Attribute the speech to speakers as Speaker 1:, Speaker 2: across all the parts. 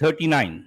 Speaker 1: 39।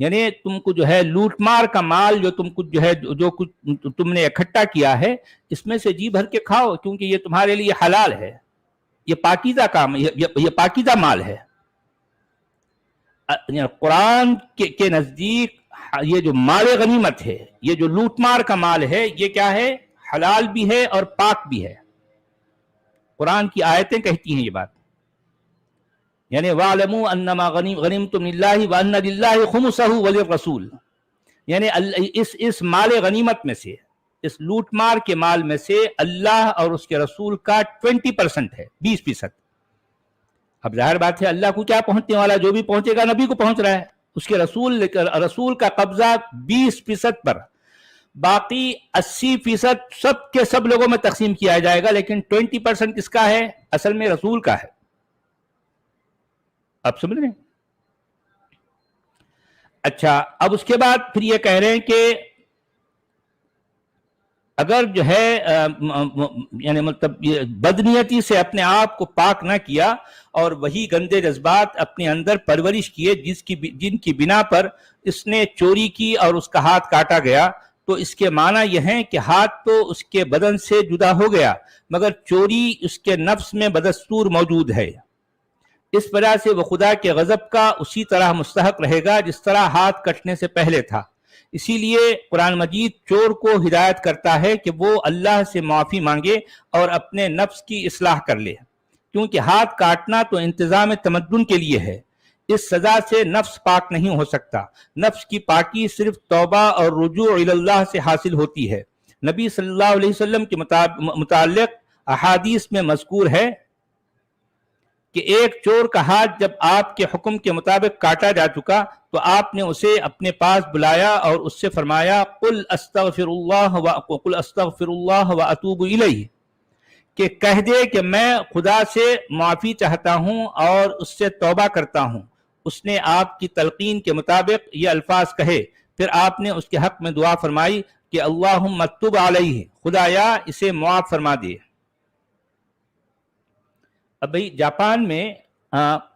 Speaker 1: یعنی تم کو جو ہے لوٹ مار کا مال جو تم کو جو ہے جو کچھ تم نے اکٹھا کیا ہے اس میں سے جی بھر کے کھاؤ، کیونکہ یہ تمہارے لیے حلال ہے، یہ پاکیزہ کام، یہ پاکیزہ مال ہے۔ قرآن کے نزدیک یہ جو مال غنیمت ہے، یہ جو لوٹ مار کا مال ہے، یہ کیا ہے؟ حلال بھی ہے اور پاک بھی ہے۔ قرآن کی آیتیں کہتی ہیں یہ بات، یعنی وَاعْلَمُوا أَنَّمَا غَنِمْتُمْ لِلَّهِ وَأَنَّ لِلَّهِ خُمُسَهُ وَلِلرَّسُولِ، یعنی اس مال غنیمت میں سے، اس لوٹ مار کے مال میں سے اللہ اور اس کے رسول کا 20% ہے، 20%۔ اب ظاہر بات ہے اللہ کو کیا پہنچنے والا، جو بھی پہنچے گا نبی کو پہنچ رہا ہے، اس کے رسول کا قبضہ 20% پر، باقی 80% سب کے سب لوگوں میں تقسیم کیا جائے گا، لیکن 20% کس کا ہے؟ اصل میں رسول کا ہے۔ اب سمجھ رہے ہیں؟ اچھا، اب اس کے بعد پھر یہ کہہ رہے ہیں کہ اگر جو ہے یعنی مطلب یہ بدنیتی سے اپنے آپ کو پاک نہ کیا اور وہی گندے جذبات اپنے اندر پرورش کیے جن کی بنا پر اس نے چوری کی اور اس کا ہاتھ کاٹا گیا، تو اس کے معنی یہ ہیں کہ ہاتھ تو اس کے بدن سے جدا ہو گیا، مگر چوری اس کے نفس میں بدستور موجود ہے۔ اس وجہ سے وہ خدا کے غضب کا اسی طرح مستحق رہے گا جس طرح ہاتھ کٹنے سے پہلے تھا۔ اسی لیے قرآن مجید چور کو ہدایت کرتا ہے کہ وہ اللہ سے معافی مانگے اور اپنے نفس کی اصلاح کر لے، کیونکہ ہاتھ کاٹنا تو انتظام تمدن کے لیے ہے۔ اس سزا سے نفس پاک نہیں ہو سکتا۔ نفس کی پاکی صرف توبہ اور رجوع الی اللہ سے حاصل ہوتی ہے۔ نبی صلی اللہ علیہ وسلم کے متعلق احادیث میں مذکور ہے کہ ایک چور کا ہاتھ جب آپ کے حکم کے مطابق کاٹا جا چکا تو آپ نے اسے اپنے پاس بلایا اور اس سے فرمایا قل استغفر اللہ واتوب الیہ، کہ کہہ دے کہ میں خدا سے معافی چاہتا ہوں اور اس سے توبہ کرتا ہوں۔ اس نے آپ کی تلقین کے مطابق یہ الفاظ کہے، پھر آپ نے اس کے حق میں دعا فرمائی کہ اللہم تب علیہ، خدایا اسے معاف فرما دے۔ اب بھئی جاپان میں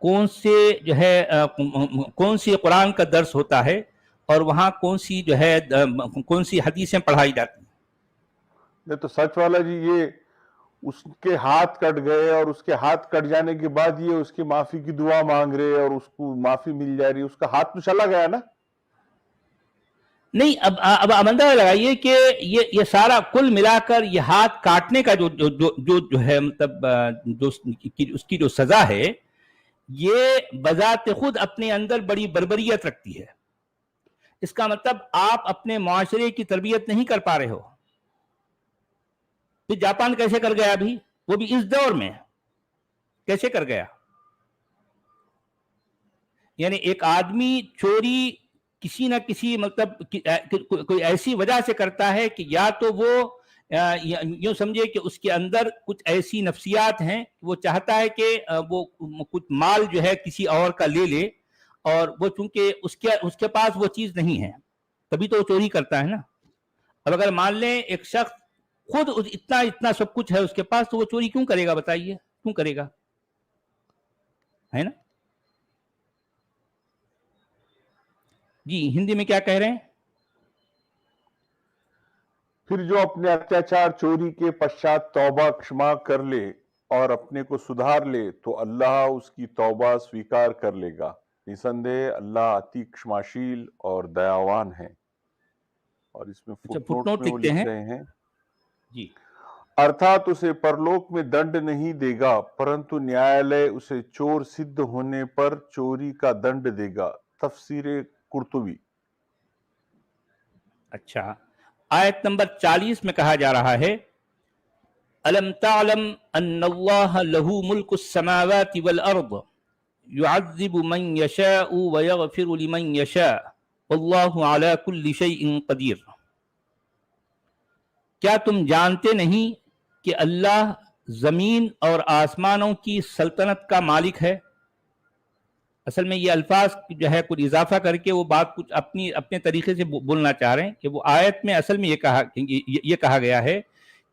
Speaker 1: کون سے جو ہے کون سی قرآن کا درس ہوتا ہے اور وہاں کون سی حدیثیں پڑھائی جاتی ہیں؟
Speaker 2: نہیں تو سچ والا جی، یہ اس کے ہاتھ کٹ گئے اور اس کے ہاتھ کٹ جانے کے بعد یہ اس کی معافی کی دعا مانگ رہے اور اس کو معافی مل جا رہی، اس کا ہاتھ تو چلا گیا نا؟
Speaker 1: نہیں، اب اندازہ لگائیے کہ یہ سارا کل ملا کر یہ ہاتھ کاٹنے کا جو ہے مطلب اس کی جو سزا ہے، یہ بذات خود اپنے اندر بڑی بربریت رکھتی ہے۔ اس کا مطلب آپ اپنے معاشرے کی تربیت نہیں کر پا رہے ہو۔ پھر جاپان کیسے کر گیا ابھی، وہ بھی اس دور میں کیسے کر گیا؟ یعنی ایک آدمی چوری کسی نہ کسی مطلب کوئی ایسی وجہ سے کرتا ہے کہ یا تو وہ یوں سمجھے کہ اس کے اندر کچھ ایسی نفسیات ہیں، وہ چاہتا ہے کہ وہ کچھ مال جو ہے کسی اور کا لے لے، اور وہ چونکہ اس کے پاس وہ چیز نہیں ہے تبھی تو وہ چوری کرتا ہے نا۔ اب اگر مان لیں ایک شخص خود اتنا سب کچھ ہے اس کے پاس، تو وہ چوری کیوں کرے گا؟ بتائیے کیوں کرے گا، ہے نا؟ جی ہندی میں کیا کہہ رہے ہیں؟
Speaker 2: پھر جو اپنے اتیاچار چوری کے پشچات توبہ کشما کر لے اور اپنے کو سدھار لے تو اللہ اس کی توبہ سویکار کر لے گا۔ نسندہ اللہ اتی کشماشیل اور دیاوان ہے۔ اور اس میں فٹ نوٹ میں وہ لکھ رہے ہیں
Speaker 1: جی،
Speaker 2: ارتھات اسے پرلوک میں دنڈ نہیں دے گا، پرنتو نیالے اسے چور سدھ ہونے پر چوری کا دنڈ دے گا۔ تفسیر قرطبی۔
Speaker 1: اچھا، آیت نمبر 40 میں کہا جا رہا ہے أَلَمْ تَعْلَمْ أَنَّ اللَّهَ لَهُ مُلْكُ السَّمَاوَاتِ وَالْأَرْضِ يُعَذِّبُ مَنْ يَشَاءُ وَيَغْفِرُ لِمَنْ يَشَاءُ وَاللَّهُ عَلَى كُلِّ شَيْءٍ قَدِيرٌ۔ کیا تم جانتے نہیں کہ اللہ زمین اور آسمانوں کی سلطنت کا مالک ہے؟ اصل میں یہ الفاظ جو ہے کچھ اضافہ کر کے وہ بات کچھ اپنے طریقے سے بولنا چاہ رہے ہیں کہ وہ آیت میں اصل میں یہ کہا گیا ہے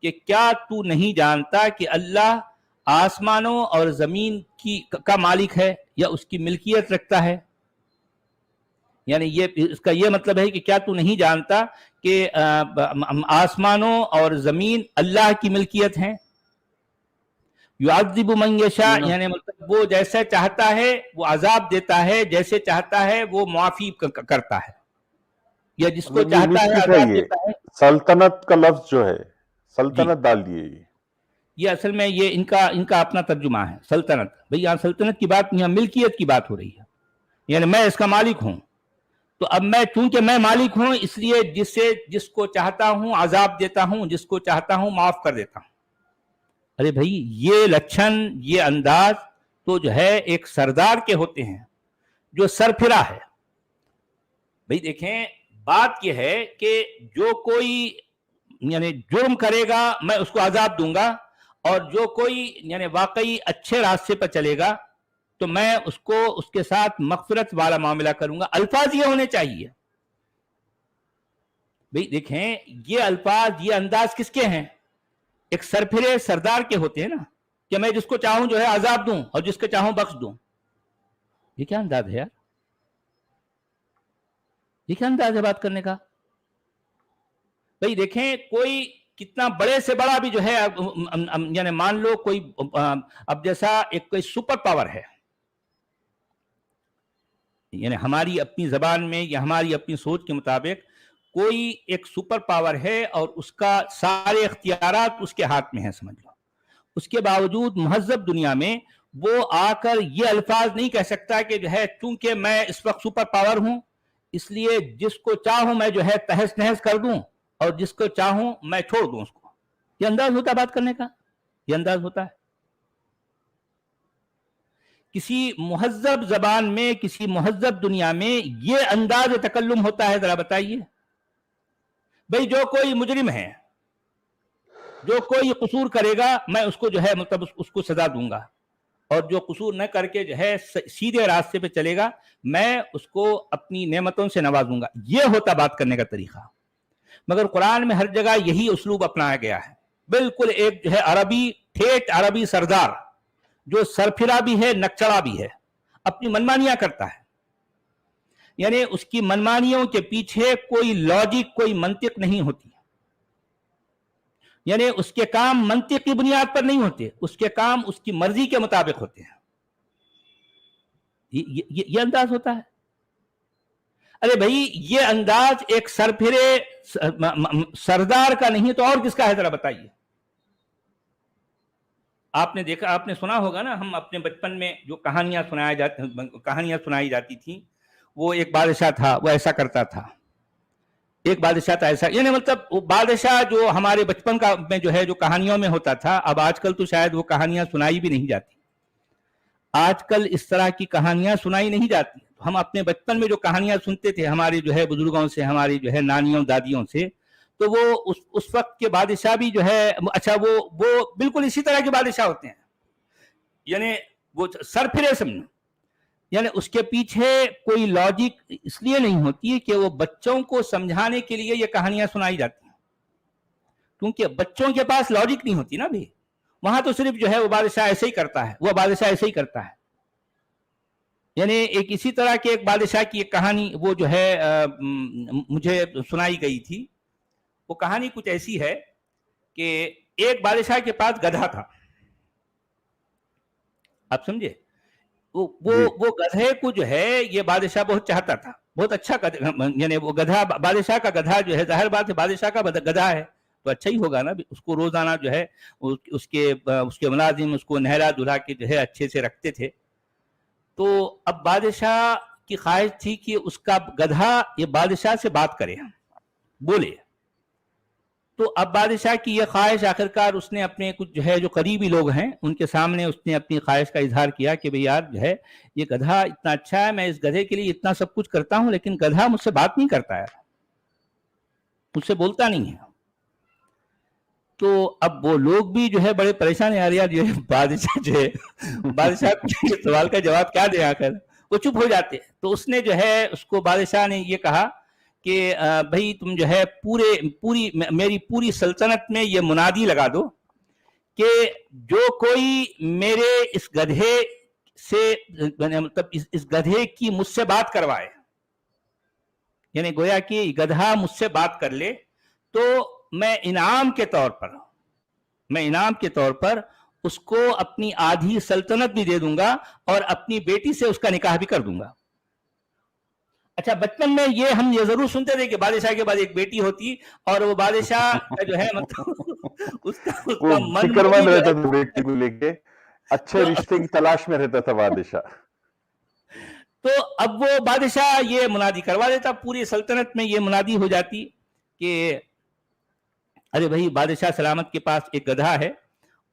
Speaker 1: کہ کیا تو نہیں جانتا کہ اللہ آسمانوں اور زمین کا مالک ہے یا اس کی ملکیت رکھتا ہے؟ یعنی یہ اس کا یہ مطلب ہے کہ کیا تو نہیں جانتا کہ آسمانوں اور زمین اللہ کی ملکیت ہیں؟ یعذب من یشاء، یعنی مطلب وہ جیسے چاہتا ہے وہ عذاب دیتا ہے، جیسے چاہتا ہے وہ معافی کرتا ہے، یا جس کو چاہتا ہے عذاب دیتا ہے۔
Speaker 2: سلطنت کا لفظ جو ہے سلطنت ڈال دیے،
Speaker 1: یہ اصل میں یہ ان کا اپنا ترجمہ ہے، سلطنت۔ بھئی یہاں سلطنت کی بات، یہاں ملکیت کی بات ہو رہی ہے، یعنی میں اس کا مالک ہوں، تو اب میں چونکہ میں مالک ہوں اس لیے جس کو چاہتا ہوں عذاب دیتا ہوں، جس کو چاہتا ہوں معاف کر دیتا ہوں۔ ارے بھائی یہ لچھن، یہ انداز تو جو ہے ایک سردار کے ہوتے ہیں جو سرپھرا ہے۔ بھائی دیکھیں بات یہ ہے کہ جو کوئی یعنی جرم کرے گا میں اس کو عذاب دوں گا، اور جو کوئی یعنی واقعی اچھے راستے پر چلے گا تو میں اس کو اس کے ساتھ مغفرت والا معاملہ کروں گا۔ الفاظ یہ ہونے چاہیے۔ بھئی دیکھیں یہ الفاظ، یہ انداز کس کے ہیں؟ ایک سرپھرے سردار کے ہوتے ہیں نا، کہ میں جس کو چاہوں جو ہے عذاب دوں اور جس کو چاہوں بخش دوں۔ یہ کیا انداز ہے یار؟ یہ کیا انداز ہے بات کرنے کا؟ بھئی دیکھیں کوئی کتنا بڑے سے بڑا بھی جو ہے یعنی مان لو کوئی اب جیسا ایک کوئی سپر پاور ہے، یعنی ہماری اپنی زبان میں یا ہماری اپنی سوچ کے مطابق کوئی ایک سپر پاور ہے اور اس کا سارے اختیارات اس کے ہاتھ میں ہیں سمجھ لو، اس کے باوجود مہذب دنیا میں وہ آ کر یہ الفاظ نہیں کہہ سکتا کہ جو ہے چونکہ میں اس وقت سپر پاور ہوں اس لیے جس کو چاہوں میں جو ہے تہس نہس کر دوں اور جس کو چاہوں میں چھوڑ دوں اس کو۔ یہ انداز ہوتا ہے بات کرنے کا، یہ انداز ہوتا ہے۔ کسی مہذب زبان میں، کسی مہذب دنیا میں یہ انداز تکلم ہوتا ہے؟ ذرا بتائیے بھئی، جو کوئی مجرم ہے، جو کوئی قصور کرے گا میں اس کو جو ہے مطلب اس کو سزا دوں گا، اور جو قصور نہ کر کے جو ہے سیدھے راستے پہ چلے گا میں اس کو اپنی نعمتوں سے نوازوں گا۔ یہ ہوتا بات کرنے کا طریقہ۔ مگر قرآن میں ہر جگہ یہی اسلوب اپنایا گیا ہے، بالکل ایک جو ہے عربی، ٹھیٹ عربی سردار جو سرپھرا بھی ہے، نکچڑا بھی ہے، اپنی منمانیاں کرتا ہے، یعنی اس کی منمانیوں کے پیچھے کوئی لاجک، کوئی منطق نہیں ہوتی، یعنی اس کے کام منطق کی بنیاد پر نہیں ہوتے، اس کے کام اس کی مرضی کے مطابق ہوتے ہیں۔ یہ انداز ہوتا ہے۔ ارے بھائی یہ انداز ایک سرپھرے سردار کا نہیں تو اور کس کا ہے؟ ذرا بتائیے۔ آپ نے دیکھا، آپ نے سنا ہوگا نا، ہم اپنے بچپن میں جو کہانیاں سنائی جاتی تھیں، وہ ایک بادشاہ تھا، وہ ایسا کرتا تھا، ایک بادشاہ تھا ایسا، یعنی مطلب وہ بادشاہ جو ہمارے بچپن کا میں جو ہے جو کہانیوں میں ہوتا تھا، اب آج کل تو شاید وہ کہانیاں سنائی بھی نہیں جاتی، آج کل اس طرح کی کہانیاں سنائی نہیں جاتی۔ ہم اپنے بچپن میں جو کہانیاں سنتے تھے ہمارے جو ہے بزرگوں سے، ہماری جو ہے نانیوں دادیوں سے، تو وہ اس وقت کے بادشاہ بھی جو ہے اچھا وہ بالکل اسی طرح کے بادشاہ ہوتے ہیں، یعنی وہ سرپھرے سمجھو، یعنی اس کے پیچھے کوئی لاجک اس لیے نہیں ہوتی ہے کہ وہ بچوں کو سمجھانے کے لیے یہ کہانیاں سنائی جاتی ہیں، کیونکہ بچوں کے پاس لاجک نہیں ہوتی نا بھی، وہاں تو صرف جو ہے وہ بادشاہ ایسے ہی کرتا ہے، وہ بادشاہ ایسے ہی کرتا ہے۔ یعنی ایک اسی طرح کے ایک بادشاہ کی ایک کہانی وہ جو ہے مجھے سنائی گئی تھی، وہ کہانی کچھ ایسی ہے کہ ایک بادشاہ کے پاس گدھا تھا، آپ سمجھے، وہ گدھے کو جو ہے یہ بادشاہ بہت چاہتا تھا، بہت اچھا، یعنی وہ گدھا، بادشاہ کا گدھا جو ہے ظاہر بات ہے بادشاہ کا گدھا ہے تو اچھا ہی ہوگا نا، اس کو روزانہ جو ہے اس کے ملازم اس کو نہلا دھلا کے جو ہے اچھے سے رکھتے تھے۔ تو اب بادشاہ کی خواہش تھی کہ اس کا گدھا یہ بادشاہ سے بات کرے، بولے، تو اب بادشاہ کی یہ خواہش آخرکار اس نے اپنے کچھ جو ہے جو قریبی لوگ ہیں ان کے سامنے اس نے اپنی خواہش کا اظہار کیا کہ بھئی یار جو ہے یہ گدھا اتنا اچھا ہے، میں اس گدھے کے لیے اتنا سب کچھ کرتا ہوں لیکن گدھا مجھ سے بات نہیں کرتا ہے، مجھ سے بولتا نہیں ہے۔ تو اب وہ لوگ بھی جو ہے بڑے پریشان ہیں، یار جو ہے بادشاہ جو ہے بادشاہ کے سوال کا جواب کیا دیں، آخر وہ چپ ہو جاتے ہیں۔ تو اس نے جو ہے اس کو بادشاہ نے یہ کہا کہ بھئی تم جو ہے میری پوری سلطنت میں یہ منادی لگا دو کہ جو کوئی میرے اس گدھے سے مطلب اس گدھے کی مجھ سے بات کروائے، یعنی گویا کہ گدھا مجھ سے بات کر لے تو میں انعام کے طور پر اس کو اپنی آدھی سلطنت بھی دے دوں گا اور اپنی بیٹی سے اس کا نکاح بھی کر دوں گا. اچھا بچپن میں ہم یہ ضرور سنتے تھے کہ بادشاہ کے بعد ایک بیٹی ہوتی اور وہ بادشاہ کا جو ہے مطلب اس کا من
Speaker 2: فکر مند رہتا تھا بیٹی کو لے کے, اچھے رشتے کی تلاش میں رہتا تھا بادشاہ.
Speaker 1: تو اب وہ بادشاہ یہ منادی کروا دیتا, پوری سلطنت میں یہ منادی ہو جاتی کہ ارے بھائی بادشاہ سلامت کے پاس ایک گدھا ہے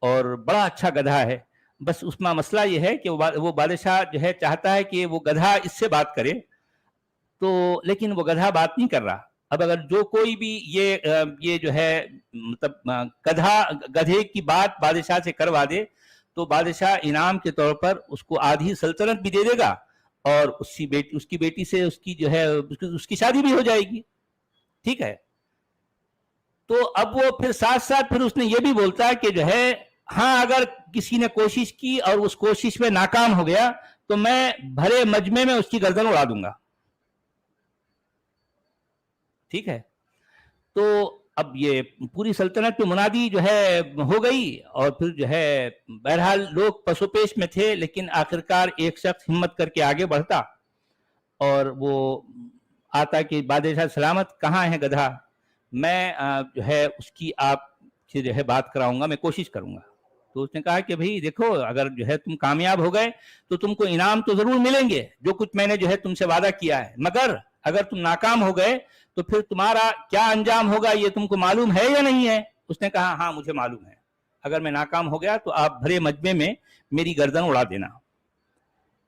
Speaker 1: اور بڑا اچھا گدھا ہے, بس اس میں مسئلہ یہ ہے کہ وہ بادشاہ جو ہے چاہتا ہے کہ وہ گدھا اس سے بات کرے, تو لیکن وہ گدھا بات نہیں کر رہا. اب اگر جو کوئی بھی یہ جو ہے مطلب گدھے کی بات بادشاہ سے کروا دے تو بادشاہ انعام کے طور پر اس کو آدھی سلطنت بھی دے دے گا اور اس کی بیٹی سے اس کی جو ہے اس کی شادی بھی ہو جائے گی. ٹھیک ہے, تو اب وہ پھر ساتھ پھر اس نے یہ بھی بولتا کہ جو ہے ہاں اگر کسی نے کوشش کی اور اس کوشش میں ناکام ہو گیا تو میں بھرے مجمع میں اس کی گردن اڑا دوں گا. ٹھیک ہے, تو اب یہ پوری سلطنت پہ منادی جو ہے ہو گئی اور پھر جو ہے بہرحال لوگ پسو پیش میں تھے, لیکن آخرکار ایک شخص ہمت کر کے آگے بڑھتا اور وہ آتا کہ بادشاہ سلامت کہاں ہے گدھا, میں جو ہے اس کی آپ سے جو ہے بات کراؤں گا, میں کوشش کروں گا. تو اس نے کہا کہ بھئی دیکھو اگر جو ہے تم کامیاب ہو گئے تو تم کو انعام تو ضرور ملیں گے, جو کچھ میں نے جو ہے تم سے وعدہ کیا ہے, مگر اگر تم ناکام ہو گئے تو پھر تمہارا کیا انجام ہوگا یہ تم کو معلوم ہے یا نہیں ہے؟ اس نے کہا ہاں مجھے معلوم ہے, اگر میں ناکام ہو گیا تو آپ بھرے مجمع میں میری گردن اڑا دینا.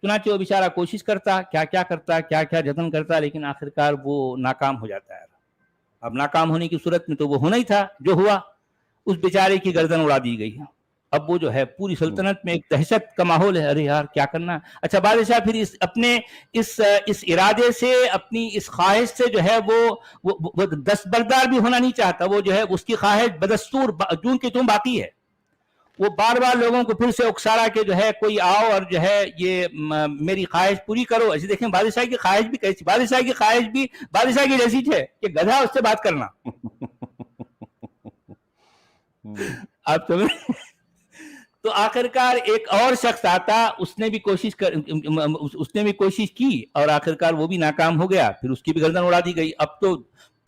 Speaker 1: چنانچہ وہ بیچارہ کوشش کرتا, کیا جتن کرتا, لیکن آخرکار وہ ناکام ہو جاتا ہے. اب ناکام ہونے کی صورت میں تو وہ ہونا ہی تھا جو ہوا, اس بیچارے کی گردن اڑا دی گئی. اب وہ جو ہے پوری سلطنت میں ایک دہشت کا ماحول ہے, ارے یار کیا کرنا. اچھا بادشاہ پھر اپنے اس ارادے سے, اپنی اس خواہش سے جو ہے وہ دستبردار بھی ہونا نہیں چاہتا. وہ جو ہے اس کی خواہش بدستور جون کی تم باقی ہے. وہ بار بار لوگوں کو پھر سے اکسارا کہ جو ہے کوئی آؤ اور جو ہے یہ میری خواہش پوری کرو. ایسے دیکھیں بادشاہ کی خواہش بھی کیسی, بادشاہ کی خواہش بھی بادشاہ کی جیسی ہے کہ گدھا اس سے بات کرنا. آپ سمجھ. تو آخرکار ایک اور شخص آتا, اس نے بھی کوشش کی اور آخرکار وہ بھی ناکام ہو گیا, پھر اس کی بھی گردن اڑا دی گئی. اب تو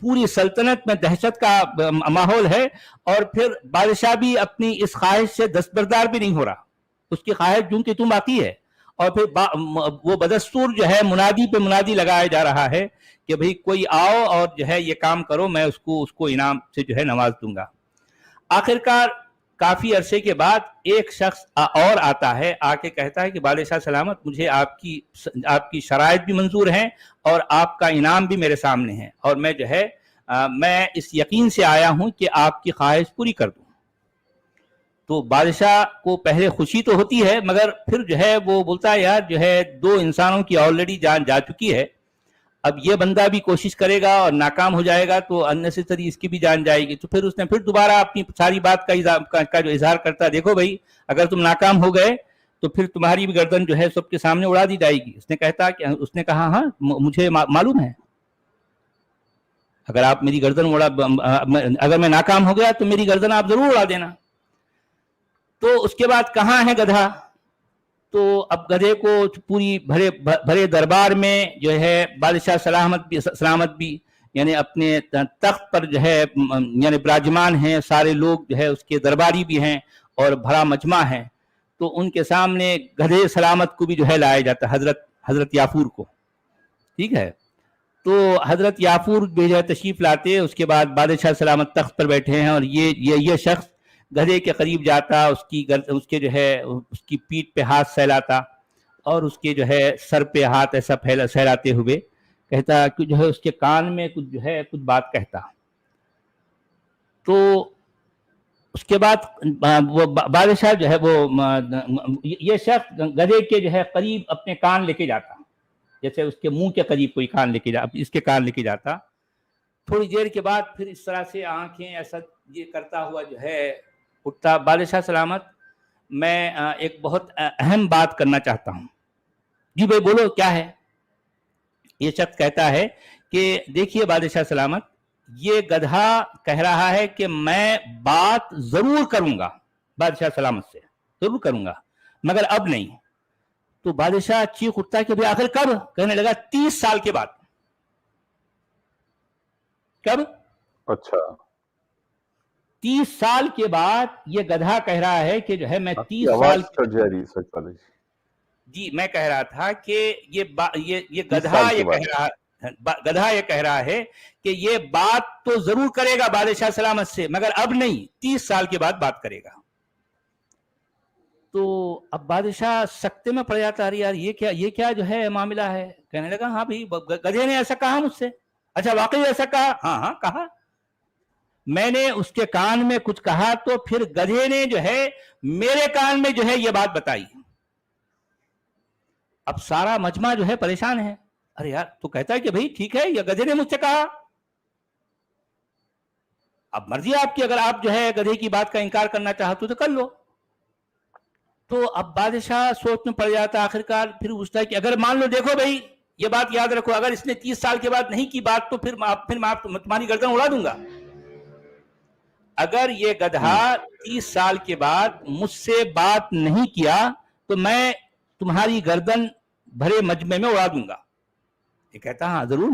Speaker 1: پوری سلطنت میں دہشت کا ماحول ہے اور پھر بادشاہ بھی اپنی اس خواہش سے دستبردار بھی نہیں ہو رہا. اس کی خواہش جون کی تم باقی ہے اور پھر وہ بدستور جو ہے منادی پہ منادی لگایا جا رہا ہے کہ بھئی کوئی آؤ اور جو ہے یہ کام کرو, میں اس کو انعام سے جو ہے نواز دوں گا. آخرکار کافی عرصے کے بعد ایک شخص اور آتا ہے, آ کے کہتا ہے کہ بادشاہ سلامت مجھے آپ کی شرائط بھی منظور ہیں اور آپ کا انعام بھی میرے سامنے ہے, اور میں جو ہے میں اس یقین سے آیا ہوں کہ آپ کی خواہش پوری کر دوں. تو بادشاہ کو پہلے خوشی تو ہوتی ہے, مگر پھر جو ہے وہ بولتا ہے یار جو ہے 2 انسانوں کی آلریڈی جان جا چکی ہے, اب یہ بندہ بھی کوشش کرے گا اور ناکام ہو جائے گا تو اننیسیسری اس کی بھی جان جائے گی. تو پھر اس نے پھر دوبارہ اپنی ساری بات کا جو اظہار کرتا ہے, دیکھو بھائی اگر تم ناکام ہو گئے تو پھر تمہاری بھی گردن جو ہے سب کے سامنے اڑا دی جائے گی. اس نے کہا ہاں مجھے معلوم ہے, اگر آپ میری گردن اگر میں ناکام ہو گیا تو میری گردن آپ ضرور اڑا دینا. تو اس کے بعد کہاں ہے گدھا؟ تو اب گدھے کو پوری بھرے دربار میں جو ہے بادشاہ سلامت بھی یعنی اپنے تخت پر جو ہے یعنی براجمان ہیں, سارے لوگ جو ہے اس کے درباری بھی ہیں اور بھرا مجمع ہے. تو ان کے سامنے گدھے سلامت کو بھی جو ہے لایا جاتا ہے, حضرت یافور کو. ٹھیک ہے, تو حضرت یافور بھی جو ہے تشریف لاتے, اس کے بعد بادشاہ سلامت تخت پر بیٹھے ہیں اور یہ شخص گدھے کے قریب جاتا, اس کے جو ہے اس کی پیٹھ پہ ہاتھ سہلاتا اور اس کے جو ہے سر پہ ہاتھ ایسا سہلاتے ہوئے کہتا کہ جو ہے اس کے کان میں کچھ بات کہتا. تو اس کے بعد وہ بادشاہ جو ہے یہ شخص گدھے کے جو ہے قریب اپنے کان لے کے جاتا, جیسے اس کے منہ کے قریب کوئی کان لے کے اس کے کان لے کے جاتا. تھوڑی دیر کے بعد پھر اس طرح سے آنکھیں ایسا یہ کرتا ہوا جو ہے اٹھتا, بادشاہ سلامت میں ایک بہت اہم بات کرنا چاہتا ہوں. جی بھائی بولو کیا ہے؟ یہ شخص کہتا ہے کہ دیکھیے بادشاہ سلامت، یہ گدھا کہہ رہا ہے کہ میں بات ضرور کروں گا بادشاہ سلامت سے، ضرور کروں گا، مگر اب نہیں. تو بادشاہ چیخ اٹھتا ہے کہ بھئی آخر کب؟ کہنے لگا 30 سال کے بعد. کب؟
Speaker 2: اچھا
Speaker 1: 30 سال کے بعد یہ گدھا کہہ رہا ہے کہ جو ہے میں
Speaker 2: آپ کی
Speaker 1: 30
Speaker 2: آواز
Speaker 1: سال
Speaker 2: کٹ جا رہی ہے سچ والے جی.
Speaker 1: جی میں کہہ رہا تھا کہ یہ
Speaker 2: 30
Speaker 1: گدھا
Speaker 2: سال
Speaker 1: یہ
Speaker 2: کے بعد.
Speaker 1: گدھا یہ کہہ رہا ہے کہ یہ بات تو ضرور کرے گا بادشاہ سلامت سے، مگر اب نہیں، 30 سال کے بعد بات کرے گا. تو اب بادشاہ سکتے میں پڑ جاتا ہے، یار یہ کیا جو ہے معاملہ ہے. کہنے لگا ہاں بھائی گدھے نے ایسا کہا مجھ سے. اچھا واقعی ایسا کہا؟ ہاں کہا. میں نے اس کے کان میں کچھ کہا تو پھر گدھے نے جو ہے میرے کان میں جو ہے یہ بات بتائی. اب سارا مجمع جو ہے پریشان ہے. ارے یار تو کہتا ہے کہ بھئی ٹھیک ہے یہ گدھے نے مجھ سے کہا، اب مرضی آپ کی، اگر آپ جو ہے گدھے کی بات کا انکار کرنا چاہتے تو کر لو. تو اب بادشاہ سوچ میں پڑ جاتا آخرکار، پھر پوچھتا ہے کہ اگر مان لو، دیکھو بھائی یہ بات یاد رکھو، اگر اس نے 30 سال کے بعد نہیں کی بات تو پھر میں تمہاری گردن اڑا دوں گا. اگر یہ گدھا 30 سال کے بعد مجھ سے بات نہیں کیا تو میں تمہاری گردن بھرے مجمع میں اڑا دوں گا. یہ کہتا ہاں ضرور،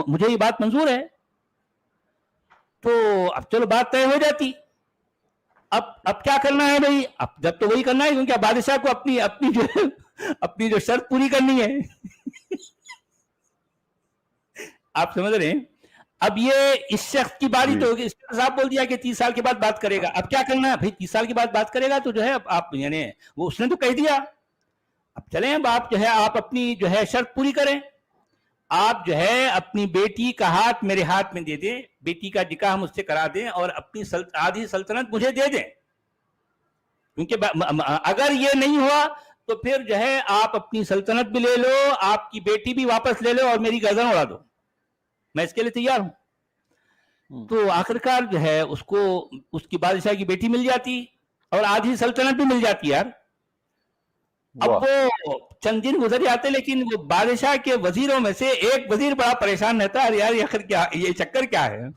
Speaker 1: مجھے یہ بات منظور ہے. تو اب چلو بات طے ہو جاتی. اب کیا کرنا ہے بھائی؟ اب جب تو وہی کرنا ہے، کیونکہ بادشاہ کو اپنی جو شرط پوری کرنی ہے. آپ سمجھ رہے ہیں؟ اب یہ اس شخص کی باری تو ہوگی، اس نے صاحب بول دیا کہ 30 سال کے بعد بات کرے گا. اب کیا کرنا ہے بھائی؟ 30 سال کے بعد بات کرے گا تو جو ہے آپ یعنی وہ اس نے تو کہہ دیا. اب چلیں اب آپ جو ہے آپ اپنی جو ہے شرط پوری کریں. آپ جو ہے اپنی بیٹی کا ہاتھ میرے ہاتھ میں دے دیں، بیٹی کا نکاح مجھ سے کرا دیں اور اپنی آدھی سلطنت مجھے دے دیں. کیونکہ اگر یہ نہیں ہوا تو پھر جو ہے آپ اپنی سلطنت بھی لے لو، آپ کی بیٹی بھی واپس لے لو اور میری گردن اڑا دو، میں اس کے لیے تیار ہوں. تو آخرکار جو ہے اس کو اس کی بادشاہ کی بیٹی مل جاتی اور آدھی سلطنت بھی مل جاتی یار. اب وہ چند دن گزر جاتے، لیکن وہ بادشاہ کے وزیروں میں سے ایک وزیر بڑا پریشان رہتا ہے، یار یہ چکر کیا ہے.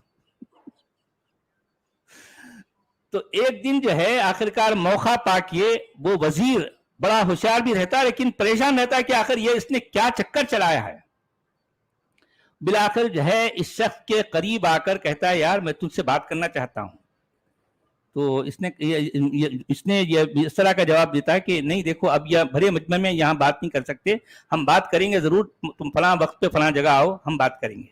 Speaker 1: تو ایک دن جو ہے آخرکار موقع پا کے وہ وزیر بڑا ہوشیار بھی رہتا ہے لیکن پریشان رہتا ہے کہ آخر یہ اس نے کیا چکر چلایا ہے. بالآخر جو ہے اس شخص کے قریب آ کر کہتا ہے یار میں تم سے بات کرنا چاہتا ہوں. تو اس نے یہ اس طرح کا جواب دیتا ہے کہ نہیں دیکھو اب یہ بھرے مجمع میں یہاں بات نہیں کر سکتے، ہم بات کریں گے ضرور، تم فلاں وقت پہ فلاں جگہ آؤ ہم بات کریں گے.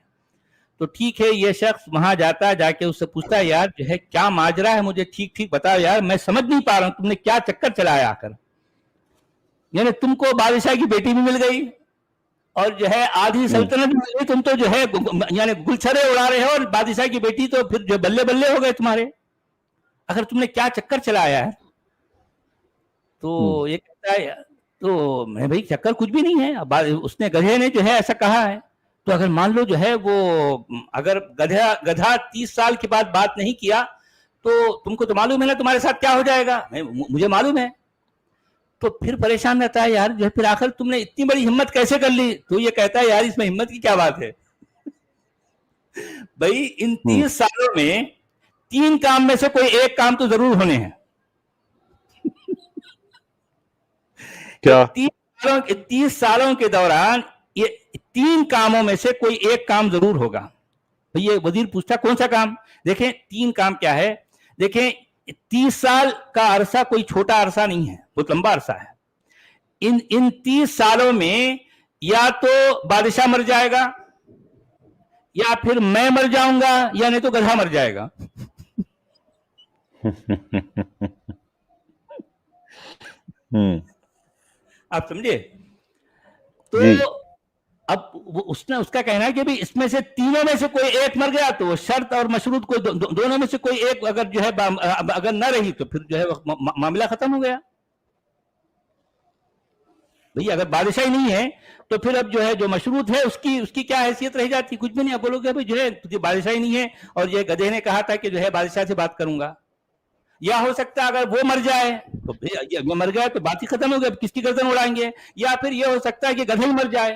Speaker 1: تو ٹھیک ہے، یہ شخص وہاں جاتا ہے، جا کے اس سے پوچھتا ہے یار جو ہے کیا ماجرا ہے، مجھے ٹھیک بتاؤ یار، میں سمجھ نہیں پا رہا ہوں تم نے کیا چکر چلایا آ کر. یعنی تم کو بادشاہ کی بیٹی بھی مل گئی اور جو ہے آدھی سلطنت بھی مل گئی، تم تو جو ہے یعنی گلچھرے اڑا رہے ہو اور بادشاہ کی بیٹی تو پھر جو بلے بلے ہو گئے تمہارے. اگر تم نے کیا چکر چلایا ہے؟ تو یہ کہتا ہے تو میں بھائی چکر کچھ بھی نہیں ہے، اس نے گدھے نے جو ہے ایسا کہا ہے. تو اگر مان لو جو ہے وہ اگر گدھا 30 سال کے بعد بات نہیں کیا تو تم کو تو معلوم ہے نا تمہارے ساتھ کیا ہو جائے گا، مجھے معلوم ہے. تو پھر پریشان رہتا ہے یار جو ہے پھر آخر تم نے اتنی بڑی ہمت کیسے کر لی؟ تو یہ کہتا ہے یار اس میں ہمت کی کیا بات ہے بھائی ان 30 سالوں میں 3 کام میں سے کوئی ایک کام تو ضرور ہونے ہیں.
Speaker 2: کیا
Speaker 1: 30 سالوں کے دوران یہ 3 کاموں میں سے کوئی ایک کام ضرور ہوگا. یہ وزیر پوچھتا کون سا کام؟ دیکھیں 3 کام کیا ہے. دیکھیں 30 سال کا عرصہ کوئی چھوٹا عرصہ نہیں ہے، بہت لمبا عرصہ ہے. ان 30 سالوں میں یا تو بادشاہ مر جائے گا یا پھر میں مر جاؤں گا یا نہیں تو گدھا مر جائے گا. آپ سمجھے؟ تو اب اس کا کہنا ہے کہ بھی اس میں سے تینوں میں سے کوئی ایک مر گیا تو شرط اور مشروط کو دونوں میں سے کوئی ایک اگر جو ہے اگر نہ رہی تو پھر جو ہے معاملہ ختم ہو گیا. بھئی اگر بادشاہ ہی نہیں ہے تو پھر اب جو ہے جو مشروط ہے اس کی کیا حیثیت رہ جاتی؟ کچھ بھی نہیں. اب بولو گے بھئی جو ہے تجھے بادشاہ ہی نہیں ہے اور یہ گدھے نے کہا تھا کہ جو ہے بادشاہ سے بات کروں گا. یا ہو سکتا ہے اگر وہ مر جائے تو وہ مر گیا تو بات ہی ختم ہو گئی، کس کی گردن اڑائیں گے. یا پھر یہ ہو سکتا ہے کہ گدھا ہی مر جائے.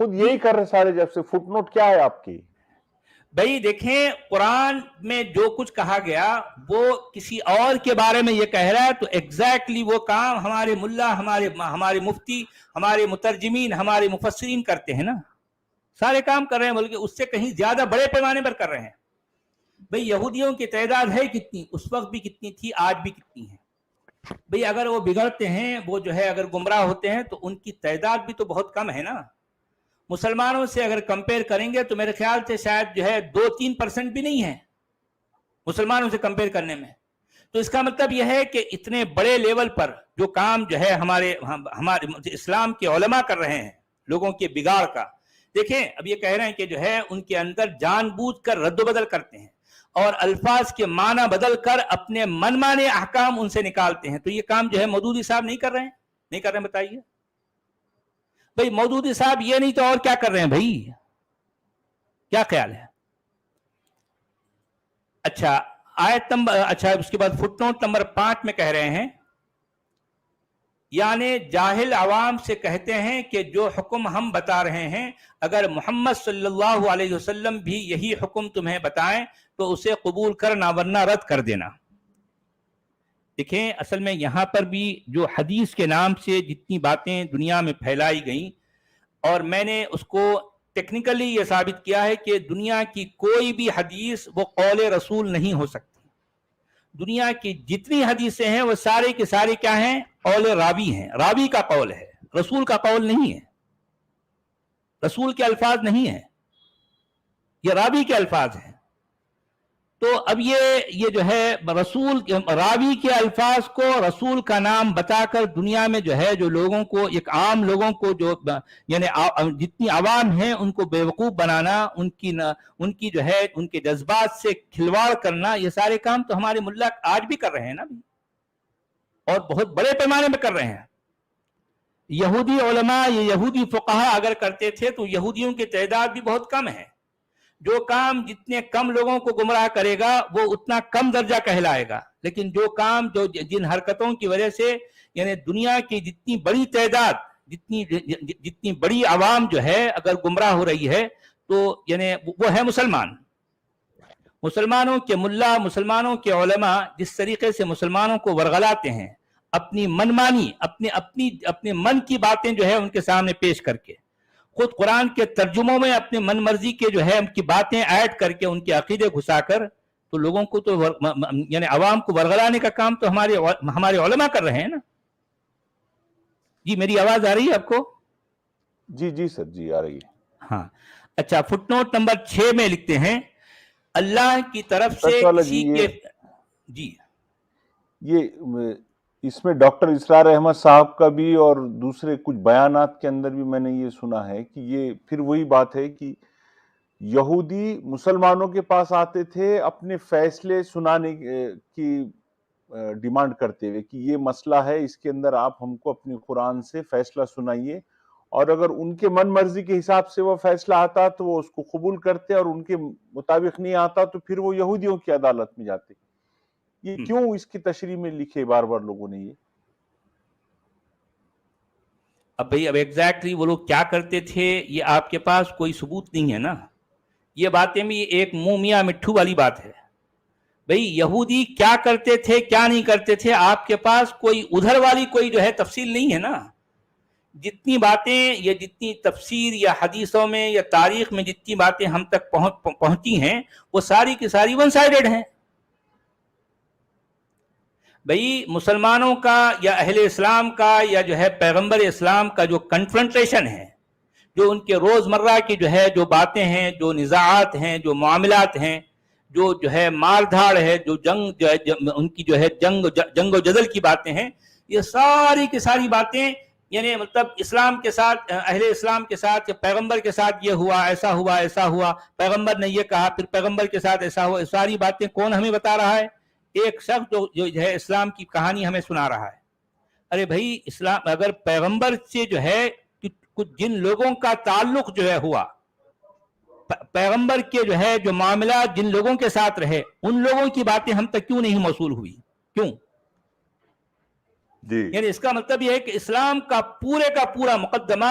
Speaker 2: خود یہی کر رہے سارے جب سے. فٹ نوٹ کیا ہے آپ کی؟
Speaker 1: بھائی دیکھیں قرآن میں جو کچھ کہا گیا وہ کسی اور کے بارے میں یہ کہہ رہا ہے تو ایگزیکٹلی وہ کام ہمارے ملا، ہمارے مفتی، ہمارے مترجمین، ہمارے مفسرین کرتے ہیں نا. سارے کام کر رہے ہیں، بلکہ اس سے کہیں زیادہ بڑے پیمانے پر کر رہے ہیں. بھئی یہودیوں کی تعداد ہے کتنی، اس وقت بھی کتنی تھی، آج بھی کتنی ہے. بھئی اگر وہ بگڑتے ہیں، وہ جو ہے اگر گمراہ ہوتے ہیں تو ان کی تعداد بھی تو بہت کم ہے نا. مسلمانوں سے اگر کمپیئر کریں گے تو میرے خیال سے شاید جو ہے 2-3% بھی نہیں ہے مسلمانوں سے کمپیئر کرنے میں. تو اس کا مطلب یہ ہے کہ اتنے بڑے لیول پر جو کام جو ہے ہمارے اسلام کے علماء کر رہے ہیں لوگوں کے بگاڑ کا. دیکھیں اب یہ کہہ رہے ہیں کہ جو ہے ان کے اندر جان بوجھ کر رد و بدل کرتے ہیں اور الفاظ کے معنی بدل کر اپنے من مانے احکام ان سے نکالتے ہیں. تو یہ کام جو ہے مودودی صاحب نہیں کر رہے ہیں بتائیے بھئی. مودودی صاحب یہ نہیں تو اور کیا کر رہے ہیں بھئی؟ کیا خیال ہے؟ اچھا اس کے بعد فٹ نوٹ نمبر 5 میں کہہ رہے ہیں یعنی جاہل عوام سے کہتے ہیں کہ جو حکم ہم بتا رہے ہیں اگر محمد صلی اللہ علیہ وسلم بھی یہی حکم تمہیں بتائیں تو اسے قبول کرنا ورنہ رد کر دینا. دیکھیں اصل میں یہاں پر بھی جو حدیث کے نام سے جتنی باتیں دنیا میں پھیلائی گئیں، اور میں نے اس کو ٹیکنیکلی یہ ثابت کیا ہے کہ دنیا کی کوئی بھی حدیث وہ قول رسول نہیں ہو سکتی. دنیا کی جتنی حدیثیں ہیں وہ سارے کے سارے کیا ہیں؟ قول راوی ہیں. راوی کا قول ہے، رسول کا قول نہیں ہے. رسول کے الفاظ نہیں ہیں، یہ راوی کے الفاظ ہیں. تو اب یہ جو ہے راوی کے الفاظ کو رسول کا نام بتا کر دنیا میں جو ہے جو لوگوں کو، ایک عام لوگوں کو جو یعنی جتنی عوام ہیں ان کو بیوقوف بنانا، ان کی جو ہے ان کے جذبات سے کھلواڑ کرنا، یہ سارے کام تو ہمارے ملا آج بھی کر رہے ہیں نا، اور بہت بڑے پیمانے میں کر رہے ہیں. یہودی علماء، یہ یہودی فقہا اگر کرتے تھے تو یہودیوں کی تعداد بھی بہت کم ہے. جو کام جتنے کم لوگوں کو گمراہ کرے گا وہ اتنا کم درجہ کہلائے گا، لیکن جو کام جن حرکتوں کی وجہ سے یعنی دنیا کی جتنی بڑی تعداد، جتنی بڑی عوام جو ہے اگر گمراہ ہو رہی ہے تو یعنی وہ ہے مسلمان. مسلمانوں کے ملا، مسلمانوں کے علماء جس طریقے سے مسلمانوں کو ورغلاتے ہیں اپنی منمانی، اپنے من کی باتیں جو ہے ان کے سامنے پیش کر کے، خود قرآن کے ترجموں میں اپنے من مرضی کے جو ہے ان کی باتیں ایڈ کر کے ان کے عقیدے گھسا کر تو لوگوں کو تو یعنی عوام کو ورغلانے کا کام تو ہمارے علماء کر رہے ہیں نا. جی میری آواز آ رہی ہے آپ کو؟
Speaker 2: جی سر، جی آ رہی ہے.
Speaker 1: ہاں اچھا، فٹ نوٹ نمبر 6 میں لکھتے ہیں اللہ کی طرف سے کسی کے جی
Speaker 2: یہ اس میں ڈاکٹر اسرار احمد صاحب کا بھی اور دوسرے کچھ بیانات کے اندر بھی میں نے یہ سنا ہے کہ یہ پھر وہی بات ہے کہ یہودی مسلمانوں کے پاس آتے تھے اپنے فیصلے سنانے کی ڈیمانڈ کرتے ہوئے کہ یہ مسئلہ ہے، اس کے اندر آپ ہم کو اپنی قرآن سے فیصلہ سنائیے، اور اگر ان کے من مرضی کے حساب سے وہ فیصلہ آتا تو وہ اس کو قبول کرتے، اور ان کے مطابق نہیں آتا تو پھر وہ یہودیوں کی عدالت میں جاتے. یہ کیوں اس کی تشریح میں لکھے بار بار لوگوں نے یہ؟
Speaker 1: اب ایگزیکٹلی وہ لوگ کیا کرتے تھے یہ آپ کے پاس کوئی ثبوت نہیں ہے نا. یہ باتیں بھی ایک منہ میاں مٹھو والی بات ہے. بھئی یہودی کیا کرتے تھے کیا نہیں کرتے تھے آپ کے پاس کوئی ادھر والی کوئی جو ہے تفصیل نہیں ہے نا. جتنی باتیں یا جتنی تفسیر یا حدیثوں میں یا تاریخ میں جتنی باتیں ہم تک پہنچی ہیں وہ ساری کی ساری ون سائیڈڈ ہیں. بھئی مسلمانوں کا یا اہل اسلام کا یا جو ہے پیغمبر اسلام کا جو کنفرنٹریشن ہے، جو ان کے روزمرہ کی جو ہے جو باتیں ہیں، جو نزاعات ہیں، جو معاملات ہیں، جو ہے مار دھاڑ ہے، جو جنگ ان کی جو ہے جنگ و جدل کی باتیں ہیں، یہ ساری کی ساری باتیں یعنی مطلب اسلام کے ساتھ، اہل اسلام کے ساتھ یا پیغمبر کے ساتھ یہ ہوا، ایسا ہوا، ایسا ہوا، پیغمبر نے یہ کہا، پھر پیغمبر کے ساتھ ایسا ہوا. ساری باتیں کون ہمیں بتا رہا ہے؟ ایک شخص جو ہے اسلام کی کہانی ہمیں سنا رہا ہے. ارے بھائی اسلام اگر پیغمبر سے جو ہے کچھ جن لوگوں کا تعلق جو ہے ہوا، پیغمبر کے جو ہے جو معاملات جن لوگوں کے ساتھ رہے، ان لوگوں کی باتیں ہم تک کیوں نہیں موصول ہوئی؟ کیوں؟ یعنی اس کا مطلب یہ ہے کہ اسلام کا پورا مقدمہ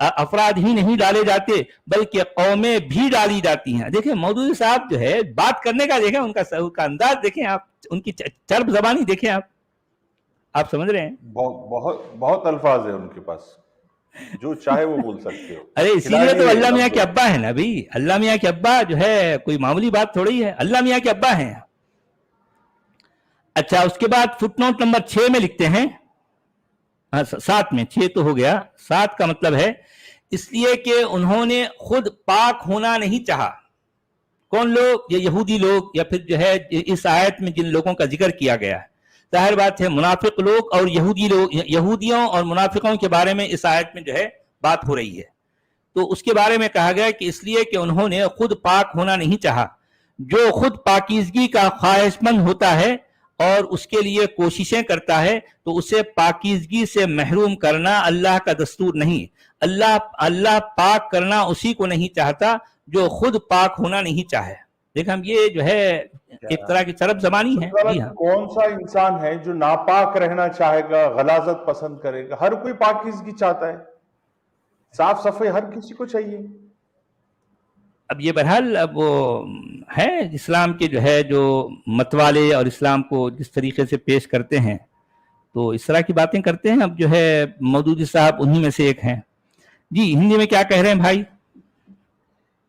Speaker 1: افراد ہی نہیں ڈالے جاتے بلکہ قومیں بھی ڈالی جاتی ہیں. دیکھیں مودودی صاحب جو ہے بات کرنے کا دیکھیں ان کا انداز دیکھیں آپ, ان کی چرب زبانی دیکھیں آپ سمجھ رہے ہیں.
Speaker 2: بہت بہت الفاظ ہیں ان کے پاس, جو چاہے وہ بول سکتے ہو.
Speaker 1: ارے اسی لیے تو اللہ میاں کے ابا ہیں نا بھائی, اللہ میاں کے ابا جو ہے کوئی معمولی بات تھوڑی ہے, اللہ میاں کے ابا ہیں. اچھا اس کے بعد فٹ نوٹ نمبر 6 میں لکھتے ہیں, 7 میں, 6 تو ہو گیا, 7 کا مطلب ہے اس لیے کہ انہوں نے خود پاک ہونا نہیں چاہا. کون لوگ؟ یہ یہودی لوگ, یا پھر جو ہے اس آیت میں جن لوگوں کا ذکر کیا گیا ہے, ظاہر بات ہے منافق لوگ اور یہودی لوگ, یہودیوں اور منافقوں کے بارے میں اس آیت میں جو ہے بات ہو رہی ہے. تو اس کے بارے میں کہا گیا کہ اس لیے کہ انہوں نے خود پاک ہونا نہیں چاہا. جو خود پاکیزگی کا خواہش مند ہوتا ہے اور اس کے لیے کوششیں کرتا ہے تو اسے پاکیزگی سے محروم کرنا اللہ کا دستور نہیں. اللہ پاک کرنا اسی کو نہیں چاہتا جو خود پاک ہونا نہیں چاہے. دیکھ ہم یہ جو ہے ایک طرح کی چرب زبانی ہے. جی ہاں,
Speaker 2: کون سا انسان ہے جو ناپاک رہنا چاہے گا, غلاظت پسند کرے گا؟ ہر کوئی پاکیزگی چاہتا ہے, صاف صفائی ہر کسی کو چاہیے.
Speaker 1: اب یہ بہرحال اب وہ ہے اسلام کے جو ہے جو متوالے اور اسلام کو جس طریقے سے پیش کرتے ہیں تو اس طرح کی باتیں کرتے ہیں. اب جو ہے مودودی صاحب انہی میں سے ایک ہیں. جی ہندی میں کیا کہہ رہے ہیں بھائی؟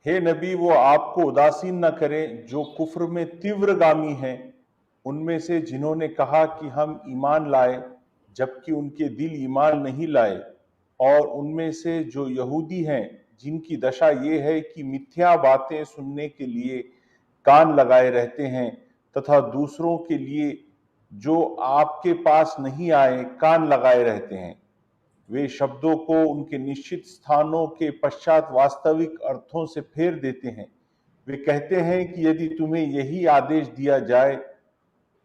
Speaker 2: ہے نبی وہ آپ کو اداسین نہ کریں جو کفر میں تیور گامی ہیں, ان میں سے جنہوں نے کہا کہ ہم ایمان لائے جبکہ ان کے دل ایمان نہیں لائے, اور ان میں سے جو یہودی ہیں جن کی دشا یہ ہے کہ متھیا باتیں سننے کے لیے کان لگائے رہتے ہیں تتھا دوسروں کے لیے جو آپ کے پاس نہیں آئے کان لگائے رہتے ہیں. وہ شبدوں کو ان کے نشچت ستھانوں کے پشچات واستوک ارتھوں سے پھیر دیتے ہیں. وہ کہتے ہیں کہ یدی تمہیں یہی آدیش دیا جائے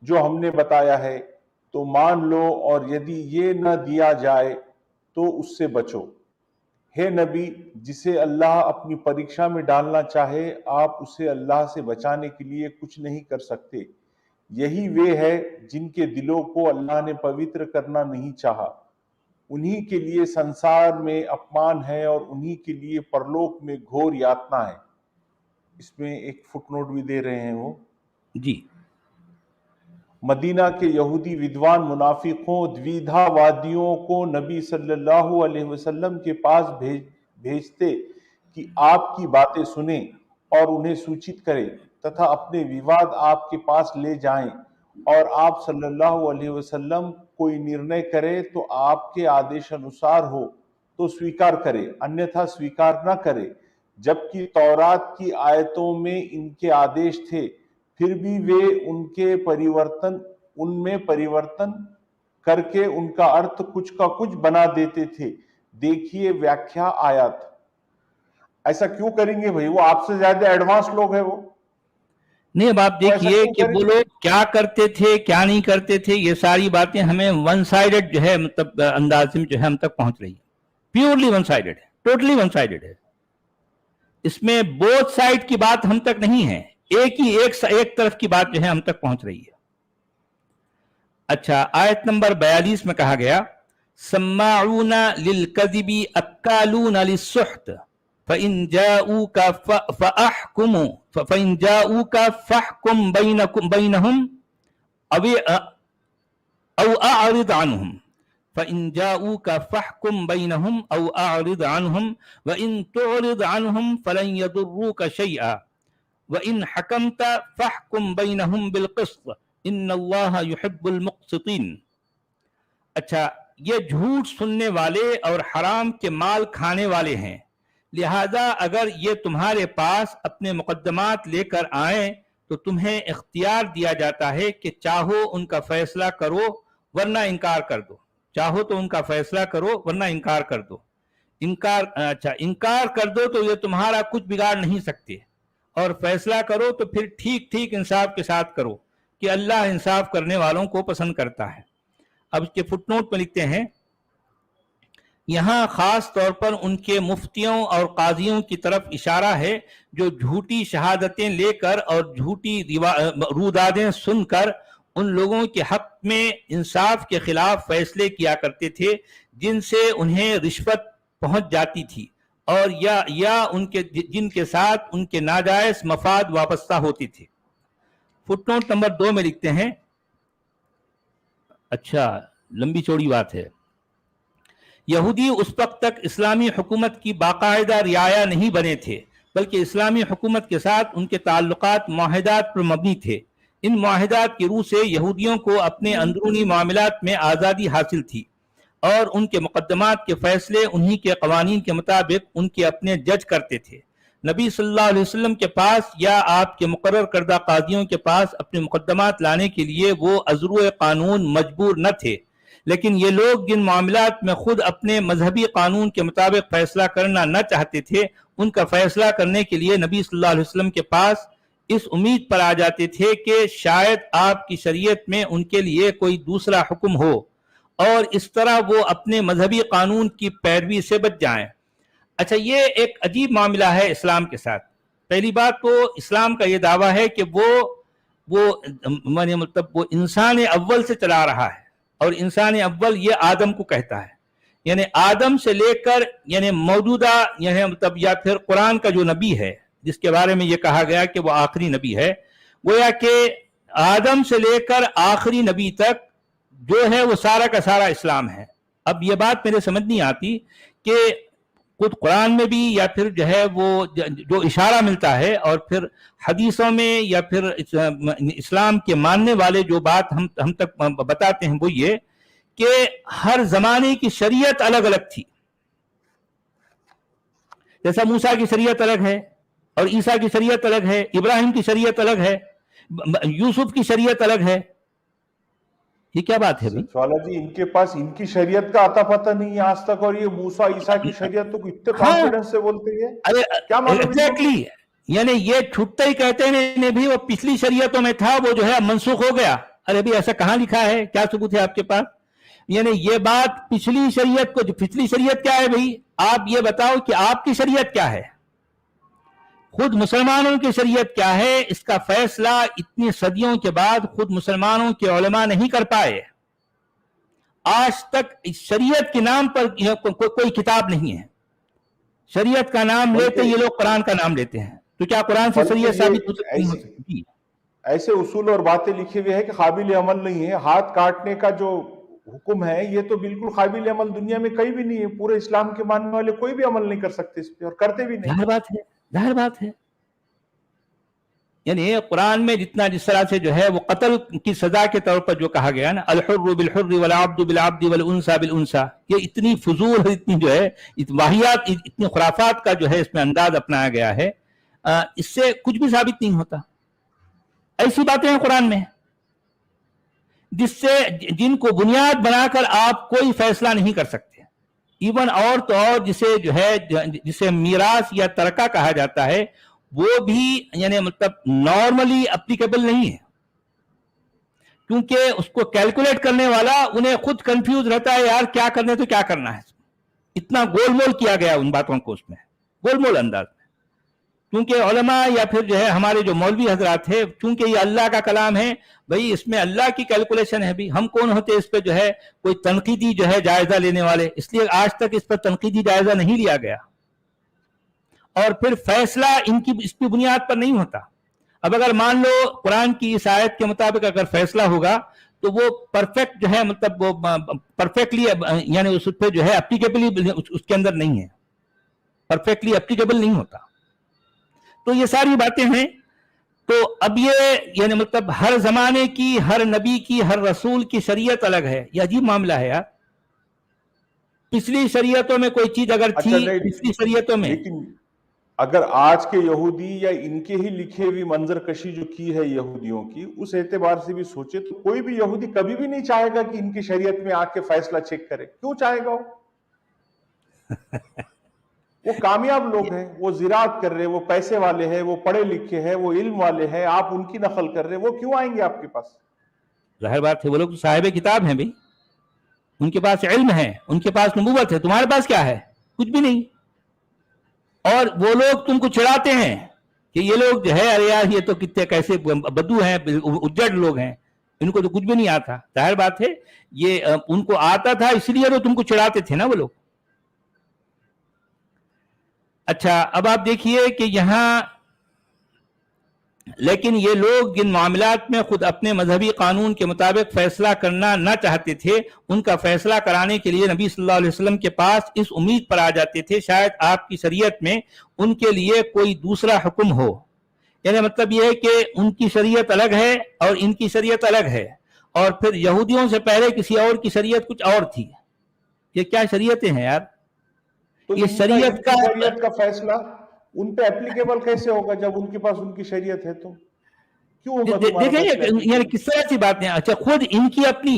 Speaker 2: جو ہم نے بتایا ہے تو مان لو, اور یدی یہ نہ دیا جائے تو اس سے بچو. ہے نبی جسے اللہ اپنی پریکشا میں ڈالنا چاہے آپ اسے اللہ سے بچانے کے لیے کچھ نہیں کر سکتے. یہی وہ ہے جن کے دلوں کو اللہ نے پوتر کرنا نہیں چاہا. انہی کے لیے سنسار میں اپمان ہے اور انہی کے لیے پرلوک میں گھور یاتنا ہے. اس میں ایک فٹ نوٹ بھی دے رہے ہیں وہ.
Speaker 1: جی
Speaker 2: مدینہ کے یہودی ودوان منافقوں دویدھا وادیوں کو نبی صلی اللہ علیہ وسلم کے پاس بھیجتے کہ آپ کی باتیں سنیں اور انہیں سوچت کریں تتھا اپنے وواد آپ کے پاس لے جائیں, اور آپ صلی اللہ علیہ وسلم کوئی نرنے کرے تو آپ کے آدیش انوسار ہو تو سویکار کرے, انیتھا سویکار نہ کرے. جبکہ تورات کی آیتوں میں ان کے آدیش تھے پھر بھی وہ ان میں پریورتن کر کے ان کا ارتھ کچھ کا کچھ بنا دیتے تھے. دیکھیے ویاکھیا آیات. ایسا کیوں کریں گے بھائی؟ وہ آپ سے زیادہ ایڈوانس لوگ ہیں وہ.
Speaker 1: نہیں, اب آپ دیکھیے کہ وہ لوگ کیا کرتے تھے کیا نہیں کرتے تھے, یہ ساری باتیں ہمیں ون سائیڈڈ جو ہے مطلب انداز میں جو ہے ہم تک پہنچ رہی ہے. پیورلی ون سائیڈڈ ہے, ٹوٹلی ون سائیڈڈ ہے. اس میں بوتھ سائیڈ کی بات ہم تک نہیں ہے, ایک طرف کی بات جو ہے ہم تک پہنچ رہی ہے. اچھا آیت نمبر 42 میں کہا گیا سماعون للکذب اکالون للسحت فإن جاءوك فاحكم بينهم أو أعرض عنهم فإن جاءوك فاحكم بينهم أو أعرض عنهم وإن تعرض عنهم فلن يضروك شيئا وإن حكمت فاحكم بينهم بالقسط إن الله يحب المقسطين. اچھا یہ جھوٹ سننے والے اور حرام کے مال کھانے والے ہیں, لہذا اگر یہ تمہارے پاس اپنے مقدمات لے کر آئیں تو تمہیں اختیار دیا جاتا ہے کہ چاہو ان کا فیصلہ کرو ورنہ انکار کر دو. چاہو تو ان کا فیصلہ کرو ورنہ انکار کر دو. انکار کر دو تو یہ تمہارا کچھ بگاڑ نہیں سکتے, اور فیصلہ کرو تو پھر ٹھیک ٹھیک انصاف کے ساتھ کرو کہ اللہ انصاف کرنے والوں کو پسند کرتا ہے. اب اس کے فٹ نوٹ میں لکھتے ہیں یہاں خاص طور پر ان کے مفتیوں اور قاضیوں کی طرف اشارہ ہے جو جھوٹی شہادتیں لے کر اور جھوٹی رودادیں سن کر ان لوگوں کے حق میں انصاف کے خلاف فیصلے کیا کرتے تھے جن سے انہیں رشوت پہنچ جاتی تھی اور یا ان کے جن کے ساتھ ان کے ناجائز مفاد وابستہ ہوتے تھے. فٹ نوٹ نمبر 2 میں لکھتے ہیں, اچھا لمبی چوڑی بات ہے, یہودی اس وقت تک اسلامی حکومت کی باقاعدہ رعایا نہیں بنے تھے بلکہ اسلامی حکومت کے ساتھ ان کے تعلقات معاہدات پر مبنی تھے. ان معاہدات کی روح سے یہودیوں کو اپنے اندرونی معاملات میں آزادی حاصل تھی اور ان کے مقدمات کے فیصلے انہی کے قوانین کے مطابق ان کے اپنے جج کرتے تھے. نبی صلی اللہ علیہ وسلم کے پاس یا آپ کے مقرر کردہ قاضیوں کے پاس اپنے مقدمات لانے کے لیے وہ عذرو قانون مجبور نہ تھے, لیکن یہ لوگ جن معاملات میں خود اپنے مذہبی قانون کے مطابق فیصلہ کرنا نہ چاہتے تھے, ان کا فیصلہ کرنے کے لیے نبی صلی اللہ علیہ وسلم کے پاس اس امید پر آ جاتے تھے کہ شاید آپ کی شریعت میں ان کے لیے کوئی دوسرا حکم ہو اور اس طرح وہ اپنے مذہبی قانون کی پیروی سے بچ جائیں. اچھا, یہ ایک عجیب معاملہ ہے اسلام کے ساتھ. پہلی بات تو اسلام کا یہ دعویٰ ہے کہ وہ انسان اول سے چلا رہا ہے, اور انسان اول یہ آدم کو کہتا ہے, یعنی آدم سے لے کر یعنی موجودہ یا پھر قرآن کا جو نبی ہے جس کے بارے میں یہ کہا گیا کہ وہ آخری نبی ہے, گویا کہ آدم سے لے کر آخری نبی تک جو ہے وہ سارا کا سارا اسلام ہے. اب یہ بات میرے سمجھ نہیں آتی کہ خود قرآن میں بھی یا پھر جو ہے وہ جو اشارہ ملتا ہے اور پھر حدیثوں میں یا پھر اسلام کے ماننے والے جو بات ہم تک بتاتے ہیں وہ یہ کہ ہر زمانے کی شریعت الگ الگ تھی. جیسا موسیٰ کی شریعت الگ ہے اور عیسیٰ کی شریعت الگ ہے, ابراہیم کی شریعت الگ ہے, یوسف کی شریعت الگ ہے. یہ کیا بات ہے
Speaker 2: سوالا جی, ان کے پاس ان کی شریعت کا آتا پتہ نہیں ہے آج تک, اور یہ موسیٰ عیسیٰ کی شریعت تو اتنے کانفیڈنس سے بولتے ہیں, کیا معلوم؟
Speaker 1: ایگزیکٹلی, یعنی یہ چھٹتے ہی کہتے ہیں بھی وہ پچھلی شریعتوں میں تھا, وہ جو ہے منسوخ ہو گیا. ارے بھی ایسا کہاں لکھا ہے, کیا ثبوت ہے آپ کے پاس؟ یعنی یہ بات پچھلی شریعت کو, پچھلی شریعت کیا ہے بھائی, آپ یہ بتاؤ کہ آپ کی شریعت کیا ہے, خود مسلمانوں کی شریعت کیا ہے, اس کا فیصلہ اتنی صدیوں کے بعد خود مسلمانوں کے علماء نہیں کر پائے. آج تک شریعت کے نام پر کوئی کتاب نہیں ہے. شریعت کا نام لیتے یہ لوگ قرآن کا نام لیتے ہیں, تو کیا قرآن سے شریعت ثابت ہو سکتی؟
Speaker 2: ایسے اصول اور باتیں لکھے ہوئے ہیں کہ قابل عمل نہیں ہے. ہاتھ کاٹنے کا جو حکم ہے یہ تو بالکل قابل عمل دنیا میں کہیں بھی نہیں ہے. پورے اسلام کے ماننے والے کوئی بھی عمل نہیں کر سکتے اس پہ, اور کرتے بھی نہیں.
Speaker 1: ظاہر بات ہے. یعنی قرآن میں جتنا جس طرح سے جو ہے وہ قتل کی سزا کے طور پر جو کہا گیا نا, الحر بالحر والعبد بالعبد والانثى بالانثى, یہ اتنی فضول, اتنی جو ہے واہیات, اتنی خرافات کا جو ہے اس میں انداز اپنایا گیا ہے, اس سے کچھ بھی ثابت نہیں ہوتا. ایسی باتیں ہیں قرآن میں جس سے جن کو بنیاد بنا کر آپ کوئی فیصلہ نہیں کر سکتے. ایون اور تو اور جسے جو ہے جسے میراث یا ترکہ کہا جاتا ہے وہ بھی یعنی نارملی اپلیکیبل نہیں ہے, کیونکہ اس کو کیلکولیٹ کرنے والا انہیں خود کنفیوز رہتا ہے, یار کیا کرنے تو کیا کرنا ہے. اتنا گول مول کیا گیا ان باتوں کو, اس میں گول مول انداز میں, کیونکہ علماء یا پھر جو ہے ہمارے جو مولوی حضرات ہیں, چونکہ یہ اللہ کا کلام ہے بھئی, اس میں اللہ کی کیلکولیشن ہے بھی, ہم کون ہوتے اس پہ جو ہے کوئی تنقیدی جو ہے جائزہ لینے والے, اس لیے آج تک اس پر تنقیدی جائزہ نہیں لیا گیا, اور پھر فیصلہ اس کی بنیاد پر نہیں ہوتا. اب اگر مان لو قرآن کی اس آیت کے مطابق اگر فیصلہ ہوگا تو وہ پرفیکٹ جو ہے وہ پرفیکٹلی یعنی اس پہ جو ہے اپلیکیبل اس کے اندر نہیں ہے, پرفیکٹلی اپلیکیبل نہیں ہوتا. تو یہ ساری باتیں ہیں. تو اب یہ یعنی ہر زمانے کی, ہر نبی کی, ہر رسول کی شریعت الگ ہے. یہ عجیب معاملہ ہے یار. پچھلی شریعتوں میں کوئی چیز اگر تھی, پچھلی شریعتوں میں,
Speaker 2: لیکن اگر آج کے یہودی یا ان کے ہی لکھے ہوئی منظر کشی جو کی ہے یہودیوں کی, اس اعتبار سے بھی سوچے تو کوئی بھی یہودی کبھی بھی نہیں چاہے گا کہ ان کی شریعت میں آ کے فیصلہ چیک کرے. کیوں چاہے گا وہ کامیاب لوگ ہیں, وہ زراعت کر رہے, وہ پیسے والے ہیں, وہ پڑھے لکھے ہیں, وہ علم والے ہیں, آپ ان کی نقل کر رہے, وہ کیوں آئیں گے آپ کے پاس؟
Speaker 1: ظاہر بات ہے, وہ لوگ صاحب کتاب ہیں بھائی, ان کے پاس علم ہے, ان کے پاس نبوت ہے. تمہارے پاس کیا ہے؟ کچھ بھی نہیں. اور وہ لوگ تم کو چڑھاتے ہیں کہ یہ لوگ جو ہے, ارے یار یہ تو کتنے کیسے بدو ہیں, اجڑ لوگ ہیں, ان کو تو کچھ بھی نہیں آتا. ظاہر بات ہے یہ ان کو آتا تھا اس لیے تو تم کو چڑھاتے تھے نا وہ لوگ. اچھا اب آپ دیکھیے کہ یہاں لیکن یہ لوگ جن معاملات میں خود اپنے مذہبی قانون کے مطابق فیصلہ کرنا نہ چاہتے تھے، ان کا فیصلہ کرانے کے لیے نبی صلی اللہ علیہ وسلم کے پاس اس امید پر آ جاتے تھے شاید آپ کی شریعت میں ان کے لیے کوئی دوسرا حکم ہو. یعنی مطلب یہ ہے کہ ان کی شریعت الگ ہے اور ان کی شریعت الگ ہے، اور پھر یہودیوں سے پہلے کسی اور کی شریعت کچھ اور تھی. یہ کیا شریعتیں ہیں یار؟
Speaker 2: تو
Speaker 1: یہ شریعت
Speaker 2: کا فیصلہ ان پہ اپلیکیبل کیسے ہوگا جب ان کے پاس ان کی شریعت ہے؟ تو کیوں ہوگا تمہارا
Speaker 1: دیکھیں
Speaker 2: فیصلہ؟
Speaker 1: یعنی کس طرح سی باتیں. اچھا خود ان کی اپنی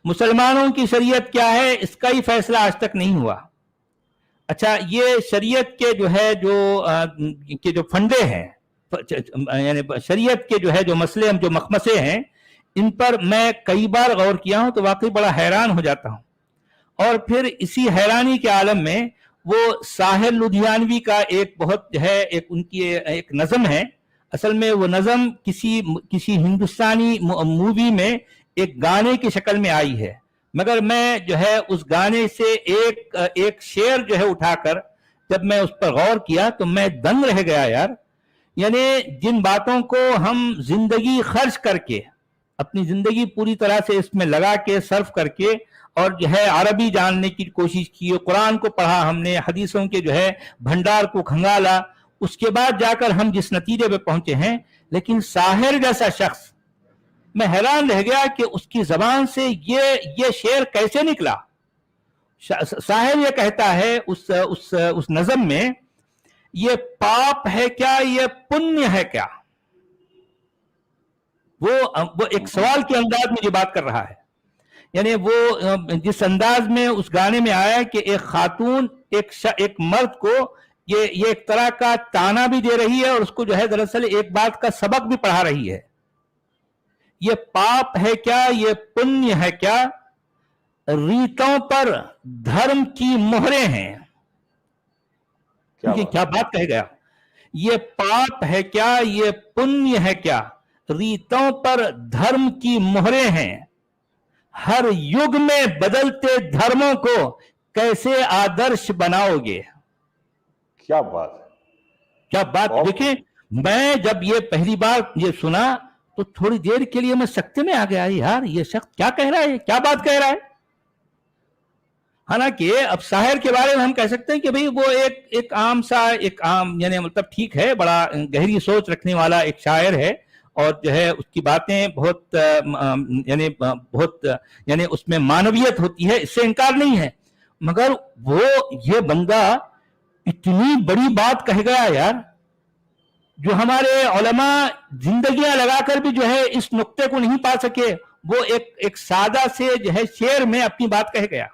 Speaker 1: مسلمانوں کی شریعت کیا ہے اس کا ہی فیصلہ آج تک نہیں ہوا. اچھا یہ شریعت کے جو فنڈے ہیں، یعنی شریعت کے جو مسئلے جو مخمسے ہیں، ان پر میں کئی بار غور کیا ہوں تو واقعی بڑا حیران ہو جاتا ہوں. اور پھر اسی حیرانی کے عالم میں وہ ساحل لدھیانوی کا ایک بہت ایک ان کی ایک نظم ہے. اصل میں وہ نظم کسی ہندوستانی مووی میں ایک گانے کی شکل میں آئی ہے، مگر میں اس گانے سے ایک شعر اٹھا کر جب میں اس پر غور کیا تو میں دنگ رہ گیا یار. یعنی جن باتوں کو ہم زندگی خرچ کر کے، اپنی زندگی پوری طرح سے اس میں لگا کے صرف کر کے، اور عربی جاننے کی کوشش کی، قرآن کو پڑھا ہم نے، حدیثوں کے بھنڈار کو کھنگالا، اس کے بعد جا کر ہم جس نتیجے پہ پہنچے ہیں. لیکن ساحر جیسا شخص، میں حیران رہ گیا کہ اس کی زبان سے یہ شعر کیسے نکلا. ساحر یہ کہتا ہے اس نظم میں، یہ پاپ ہے کیا، یہ پنیہ ہے کیا. وہ ایک سوال کے انداز میں یہ بات کر رہا ہے. یعنی وہ جس انداز میں اس گانے میں آیا کہ ایک خاتون ایک مرد کو یہ ایک طرح کا تانا بھی دے رہی ہے اور اس کو دراصل ایک بات کا سبق بھی پڑھا رہی ہے. یہ پاپ ہے کیا، یہ پنیہ ہے کیا، ریتوں پر دھرم کی مہریں ہیں. کیا بات کہے گیا. یہ پاپ ہے کیا، یہ پنیہ ہے کیا، ریتوں پر دھرم کی مہریں ہیں، ہر یگ میں بدلتے دھرموں کو کیسے آدرش بناؤ گے.
Speaker 2: کیا بات ہے،
Speaker 1: کیا بات. دیکھیں میں جب یہ پہلی بار یہ سنا تو تھوڑی دیر کے لیے میں سکتے میں آ گیا، یار یہ شخص کیا کہہ رہا ہے، کیا بات کہہ رہا ہے. حالانکہ اب ساحر کے بارے میں ہم کہہ سکتے ہیں کہ بھئی وہ ایک عام یعنی مطلب ٹھیک ہے، بڑا گہری سوچ رکھنے والا ایک شاعر ہے، اور اس کی باتیں بہت یعنی اس میں معنویت ہوتی ہے، اس سے انکار نہیں ہے. مگر وہ یہ بندہ اتنی بڑی بات کہہ گیا یار، جو ہمارے علماء زندگیاں لگا کر بھی اس نقطے کو نہیں پا سکے، وہ ایک سادہ سے شعر میں اپنی بات کہہ گیا.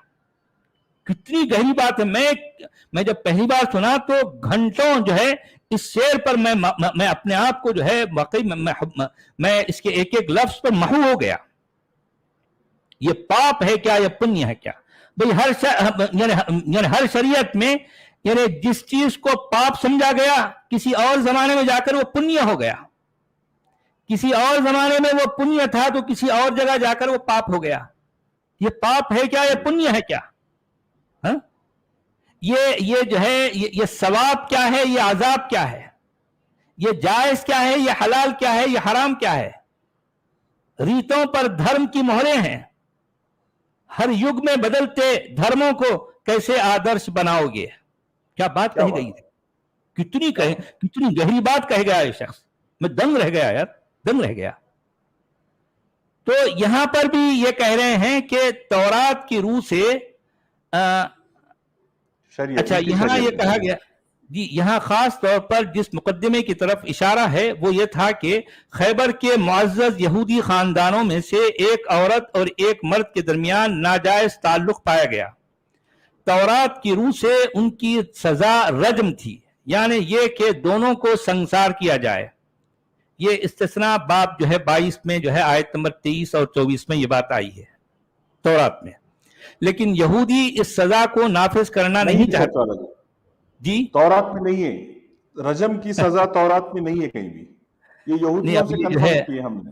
Speaker 1: کتنی گہری بات ہے. میں جب پہلی بار سنا تو گھنٹوں اس شعر پر میں اپنے آپ کو واقعی میں اس کے ایک لفظ پر محو ہو گیا. یہ پاپ ہے کیا، یہ پنیہ ہے کیا. بھئی ہر شریعت میں جس چیز کو پاپ سمجھا گیا کسی اور زمانے میں جا کر وہ پنیہ ہو گیا. کسی اور زمانے میں وہ پنیہ تھا تو کسی اور جگہ جا کر وہ پاپ ہو گیا. یہ پاپ ہے کیا، یہ پنیہ ہے کیا. یہ ثواب کیا ہے، یہ عذاب کیا ہے، یہ جائز کیا ہے، یہ حلال کیا ہے، یہ حرام کیا ہے. ریتوں پر دھرم کی مہریں ہیں، ہر یگ میں بدلتے دھرموں کو کیسے آدرش بناؤ گے. کیا بات کہی گئی ہے. کتنی گہری بات کہہ گیا یہ شخص. میں دنگ رہ گیا یار، دنگ رہ گیا. تو یہاں پر بھی یہ کہہ رہے ہیں کہ تورات کی روح سے اچھا یہاں یہ کہا گیا جی، یہاں خاص طور پر جس مقدمے کی طرف اشارہ ہے وہ یہ تھا کہ خیبر کے معزز یہودی خاندانوں میں سے ایک عورت اور ایک مرد کے درمیان ناجائز تعلق پایا گیا. تورات کی روح سے ان کی سزا رجم تھی، یعنی یہ کہ دونوں کو سنسار کیا جائے. یہ استثناء باب 22 میں آیت نمبر 23 اور 24 میں یہ بات آئی ہے تورات میں. لیکن یہودی اس سزا کو نافذ کرنا نہیں چاہتا. جی
Speaker 2: تورات میں نہیں ہے، رجم کی سزا تورات میں نہیں ہے کہیں بھی. یہ یہودیوں سے کنفرم کی ہم نے.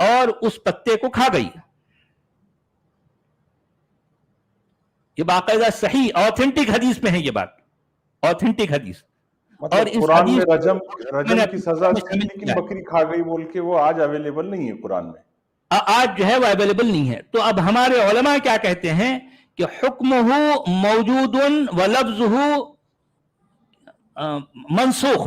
Speaker 1: اور اس پتے کو کھا گئی. یہ باقاعدہ صحیح آتھینٹک حدیث میں ہے یہ بات, آتھینٹک حدیث. اور
Speaker 2: مطلب
Speaker 1: اس
Speaker 2: قرآن
Speaker 1: حدیث
Speaker 2: میں
Speaker 1: میں نے
Speaker 2: رجم کی سزا
Speaker 1: اپنے
Speaker 2: تھی
Speaker 1: شامل
Speaker 2: لیکن
Speaker 1: کیا ہے.
Speaker 2: بکری کھا گئی بول کے وہ آج اویلیبل نہیں ہے قرآن میں.
Speaker 1: آج جو ہے وہ اویلیبل نہیں ہے. تو اب ہمارے علماء کیا کہتے ہیں کہ حکمہ موجود و لفظہ منسوخ,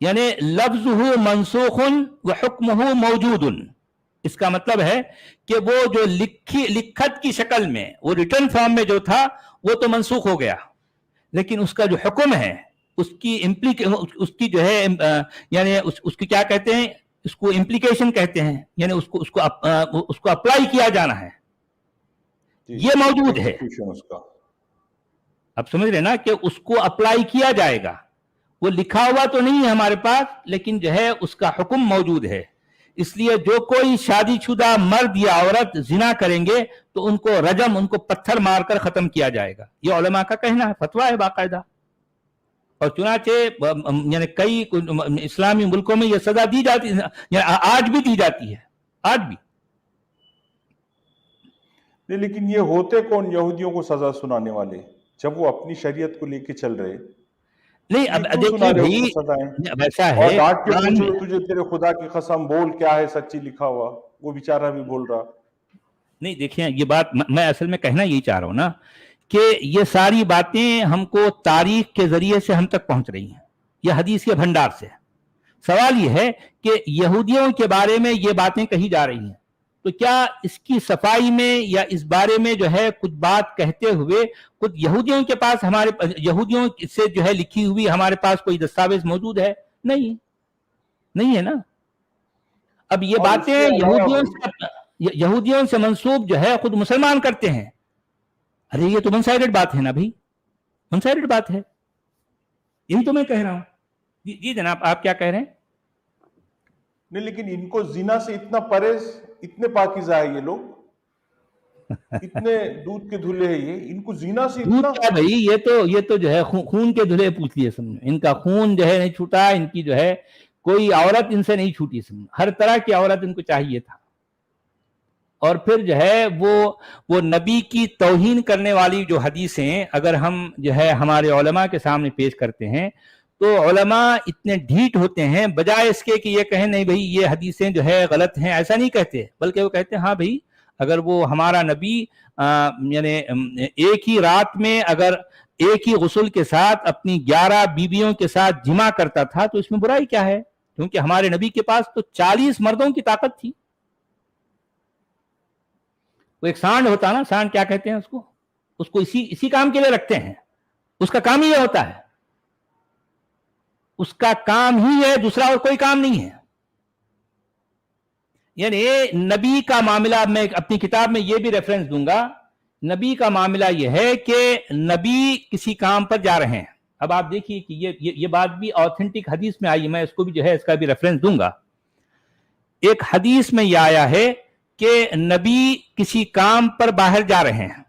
Speaker 1: یعنی لفظہ منسوخ و حکمہ موجود. اس کا مطلب ہے کہ وہ جو لکھت کی شکل میں, وہ ریٹن فارم میں جو تھا وہ تو منسوخ ہو گیا, لیکن اس کا جو حکم ہے اس کی جو ہے یعنی اس کی کیا کہتے ہیں, اس کو امپلیکیشن کہتے ہیں, یعنی اس کو اپلائی کیا جانا ہے, یہ موجود ہے.
Speaker 2: اس کا
Speaker 1: اب سمجھ رہے نا کہ اس کو اپلائی کیا جائے گا. وہ لکھا ہوا تو نہیں ہے ہمارے پاس, لیکن جو ہے اس کا حکم موجود ہے. اس لیے جو کوئی شادی شدہ مرد یا عورت زنا کریں گے تو ان کو رجم, ان کو پتھر مار کر ختم کیا جائے گا. یہ علماء کا کہنا ہے, فتویٰ ہے باقاعدہ. اور چنانچہ یعنی کئی اسلامی ملکوں میں یہ سزا دی جاتی ہے, یعنی آج بھی دی جاتی ہے, آج بھی.
Speaker 2: نہیں, لیکن یہ ہوتے کون یہودیوں کو سزا سنانے والے جب وہ اپنی شریعت کو لے کے چل رہے؟
Speaker 1: نہیں اب دیکھیے بھائی, اب ایسا ہے
Speaker 2: اور ڈانٹ کے پوچھو تجھے تیرے خدا کی قسم بول کیا ہے سچی لکھا ہوا, وہ بیچارہ بھی بول رہا.
Speaker 1: نہیں دیکھیں, یہ بات میں اصل میں کہنا یہی چاہ رہا ہوں نا کہ یہ ساری باتیں ہم کو تاریخ کے ذریعے سے ہم تک پہنچ رہی ہیں, یہ حدیث کے بھنڈار سے. سوال یہ ہے کہ یہودیوں کے بارے میں یہ باتیں کہی جا رہی ہیں, تو کیا اس کی صفائی میں یا اس بارے میں جو ہے کچھ بات کہتے ہوئے کچھ یہودیوں کے پاس, ہمارے یہودیوں سے جو ہے لکھی ہوئی ہمارے پاس کوئی دستاویز موجود ہے؟ نہیں ہے نا. اب یہ باتیں یہودیوں سے منسوب جو ہے خود مسلمان کرتے ہیں. ارے یہ تو ون سائیڈڈ بات ہے نا بھائی, ون سائیڈڈ بات ہے, یہی تو میں کہہ رہا ہوں. جی جناب, آپ کیا کہہ رہے ہیں؟
Speaker 2: نہیں, لیکن ان کو زنا سے اتنا پرہیز, اتنے پاکیزہ ہے یہ لوگ, اتنے دودھ کے دھلے ہیں یہ, ان کو زنا سے اتنا.
Speaker 1: کیا بھائی, یہ تو جو ہے خون کے دھلے پوچھ لیے سمجھو, ان کا خون جو ہے نہیں چھوٹا, ان کی جو ہے کوئی عورت ان سے نہیں چھوٹی سمجھو, ہر طرح کی عورت ان کو چاہیے تھا. اور پھر جو ہے وہ نبی کی توہین کرنے والی جو حدیثیں اگر ہم جو ہے ہمارے علماء کے سامنے پیش کرتے ہیں تو علماء اتنے ڈھیٹ ہوتے ہیں, بجائے اس کے کہ یہ کہیں نہیں بھائی یہ حدیثیں جو ہے غلط ہیں, ایسا نہیں کہتے, بلکہ وہ کہتے ہیں ہاں بھائی اگر وہ ہمارا نبی یعنی ایک ہی رات میں اگر ایک ہی غسل کے ساتھ اپنی 11 بیویوں کے ساتھ جمع کرتا تھا تو اس میں برائی کیا ہے, کیونکہ ہمارے نبی کے پاس تو 40 مردوں کی طاقت تھی. وہ ایک سانڈ ہوتا نا, سانڈ کیا کہتے ہیں اس کو اسی کام کے لیے رکھتے ہیں, اس کا کام ہی یہ ہوتا ہے, اس کا کام ہی ہے, دوسرا اور کوئی کام نہیں ہے. یعنی نبی کا معاملہ, میں اپنی کتاب میں یہ بھی ریفرنس دوں گا, نبی کا معاملہ یہ ہے کہ نبی کسی کام پر جا رہے ہیں. اب آپ دیکھیے کہ یہ بات بھی آتھینٹک حدیث میں آئی, میں اس کو بھی جو ہے اس کا بھی ریفرنس دوں گا. ایک حدیث میں یہ آیا ہے کہ نبی کسی کام پر باہر جا رہے ہیں,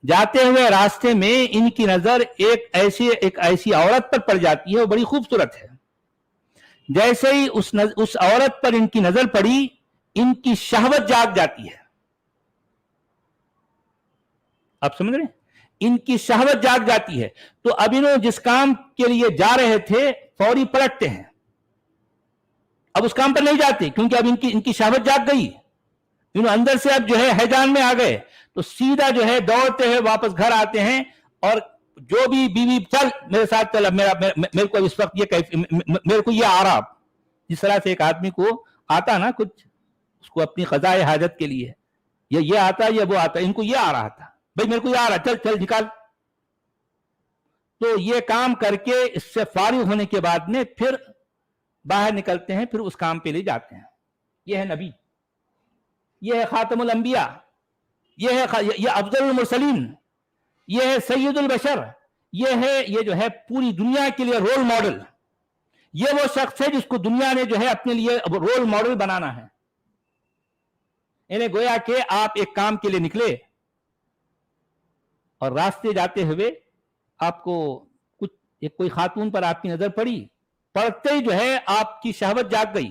Speaker 1: جاتے ہوئے راستے میں ان کی نظر ایک ایسی عورت پر پڑ جاتی ہے, وہ بڑی خوبصورت ہے. جیسے ہی اس عورت پر ان کی نظر پڑی, ان کی شہوت جاگ جاتی ہے. آپ سمجھ رہے ہیں, ان کی شہوت جاگ جاتی ہے. تو اب انہوں جس کام کے لیے جا رہے تھے فوری پلٹتے ہیں, اب اس کام پر نہیں جاتے کیونکہ اب ان کی شہوت جاگ گئی, انہوں اندر سے اب جو ہے حیجان میں آ گئے, تو سیدھا جو ہے دوڑتے ہیں واپس گھر آتے ہیں, اور جو بھی بیوی چل میرے ساتھ چل, میرے کو اس وقت میرے کو یہ آ رہا, جس طرح سے ایک آدمی کو آتا نا کچھ اس کو اپنی قضائے حاجت کے لیے, یہ آتا یا وہ آتا, ان کو یہ آ رہا تھا, بھائی میرے کو یہ آ رہا, چل چل نکال. تو یہ کام کر کے اس سے فارغ ہونے کے بعد میں پھر باہر نکلتے ہیں, پھر اس کام پہ لے جاتے ہیں. یہ ہے نبی, یہ ہے خاتم الانبیاء, یہ افضل المرسلین, یہ ہے سید البشر, یہ جو ہے پوری دنیا کے لیے رول ماڈل. یہ وہ شخص ہے جس کو دنیا نے جو ہے اپنے لیے رول ماڈل بنانا ہے. انہیں گویا کہ آپ ایک کام کے لیے نکلے اور راستے جاتے ہوئے آپ کو کوئی خاتون پر آپ کی نظر پڑی, پڑتے ہی جو ہے آپ کی شہوت جاگ گئی,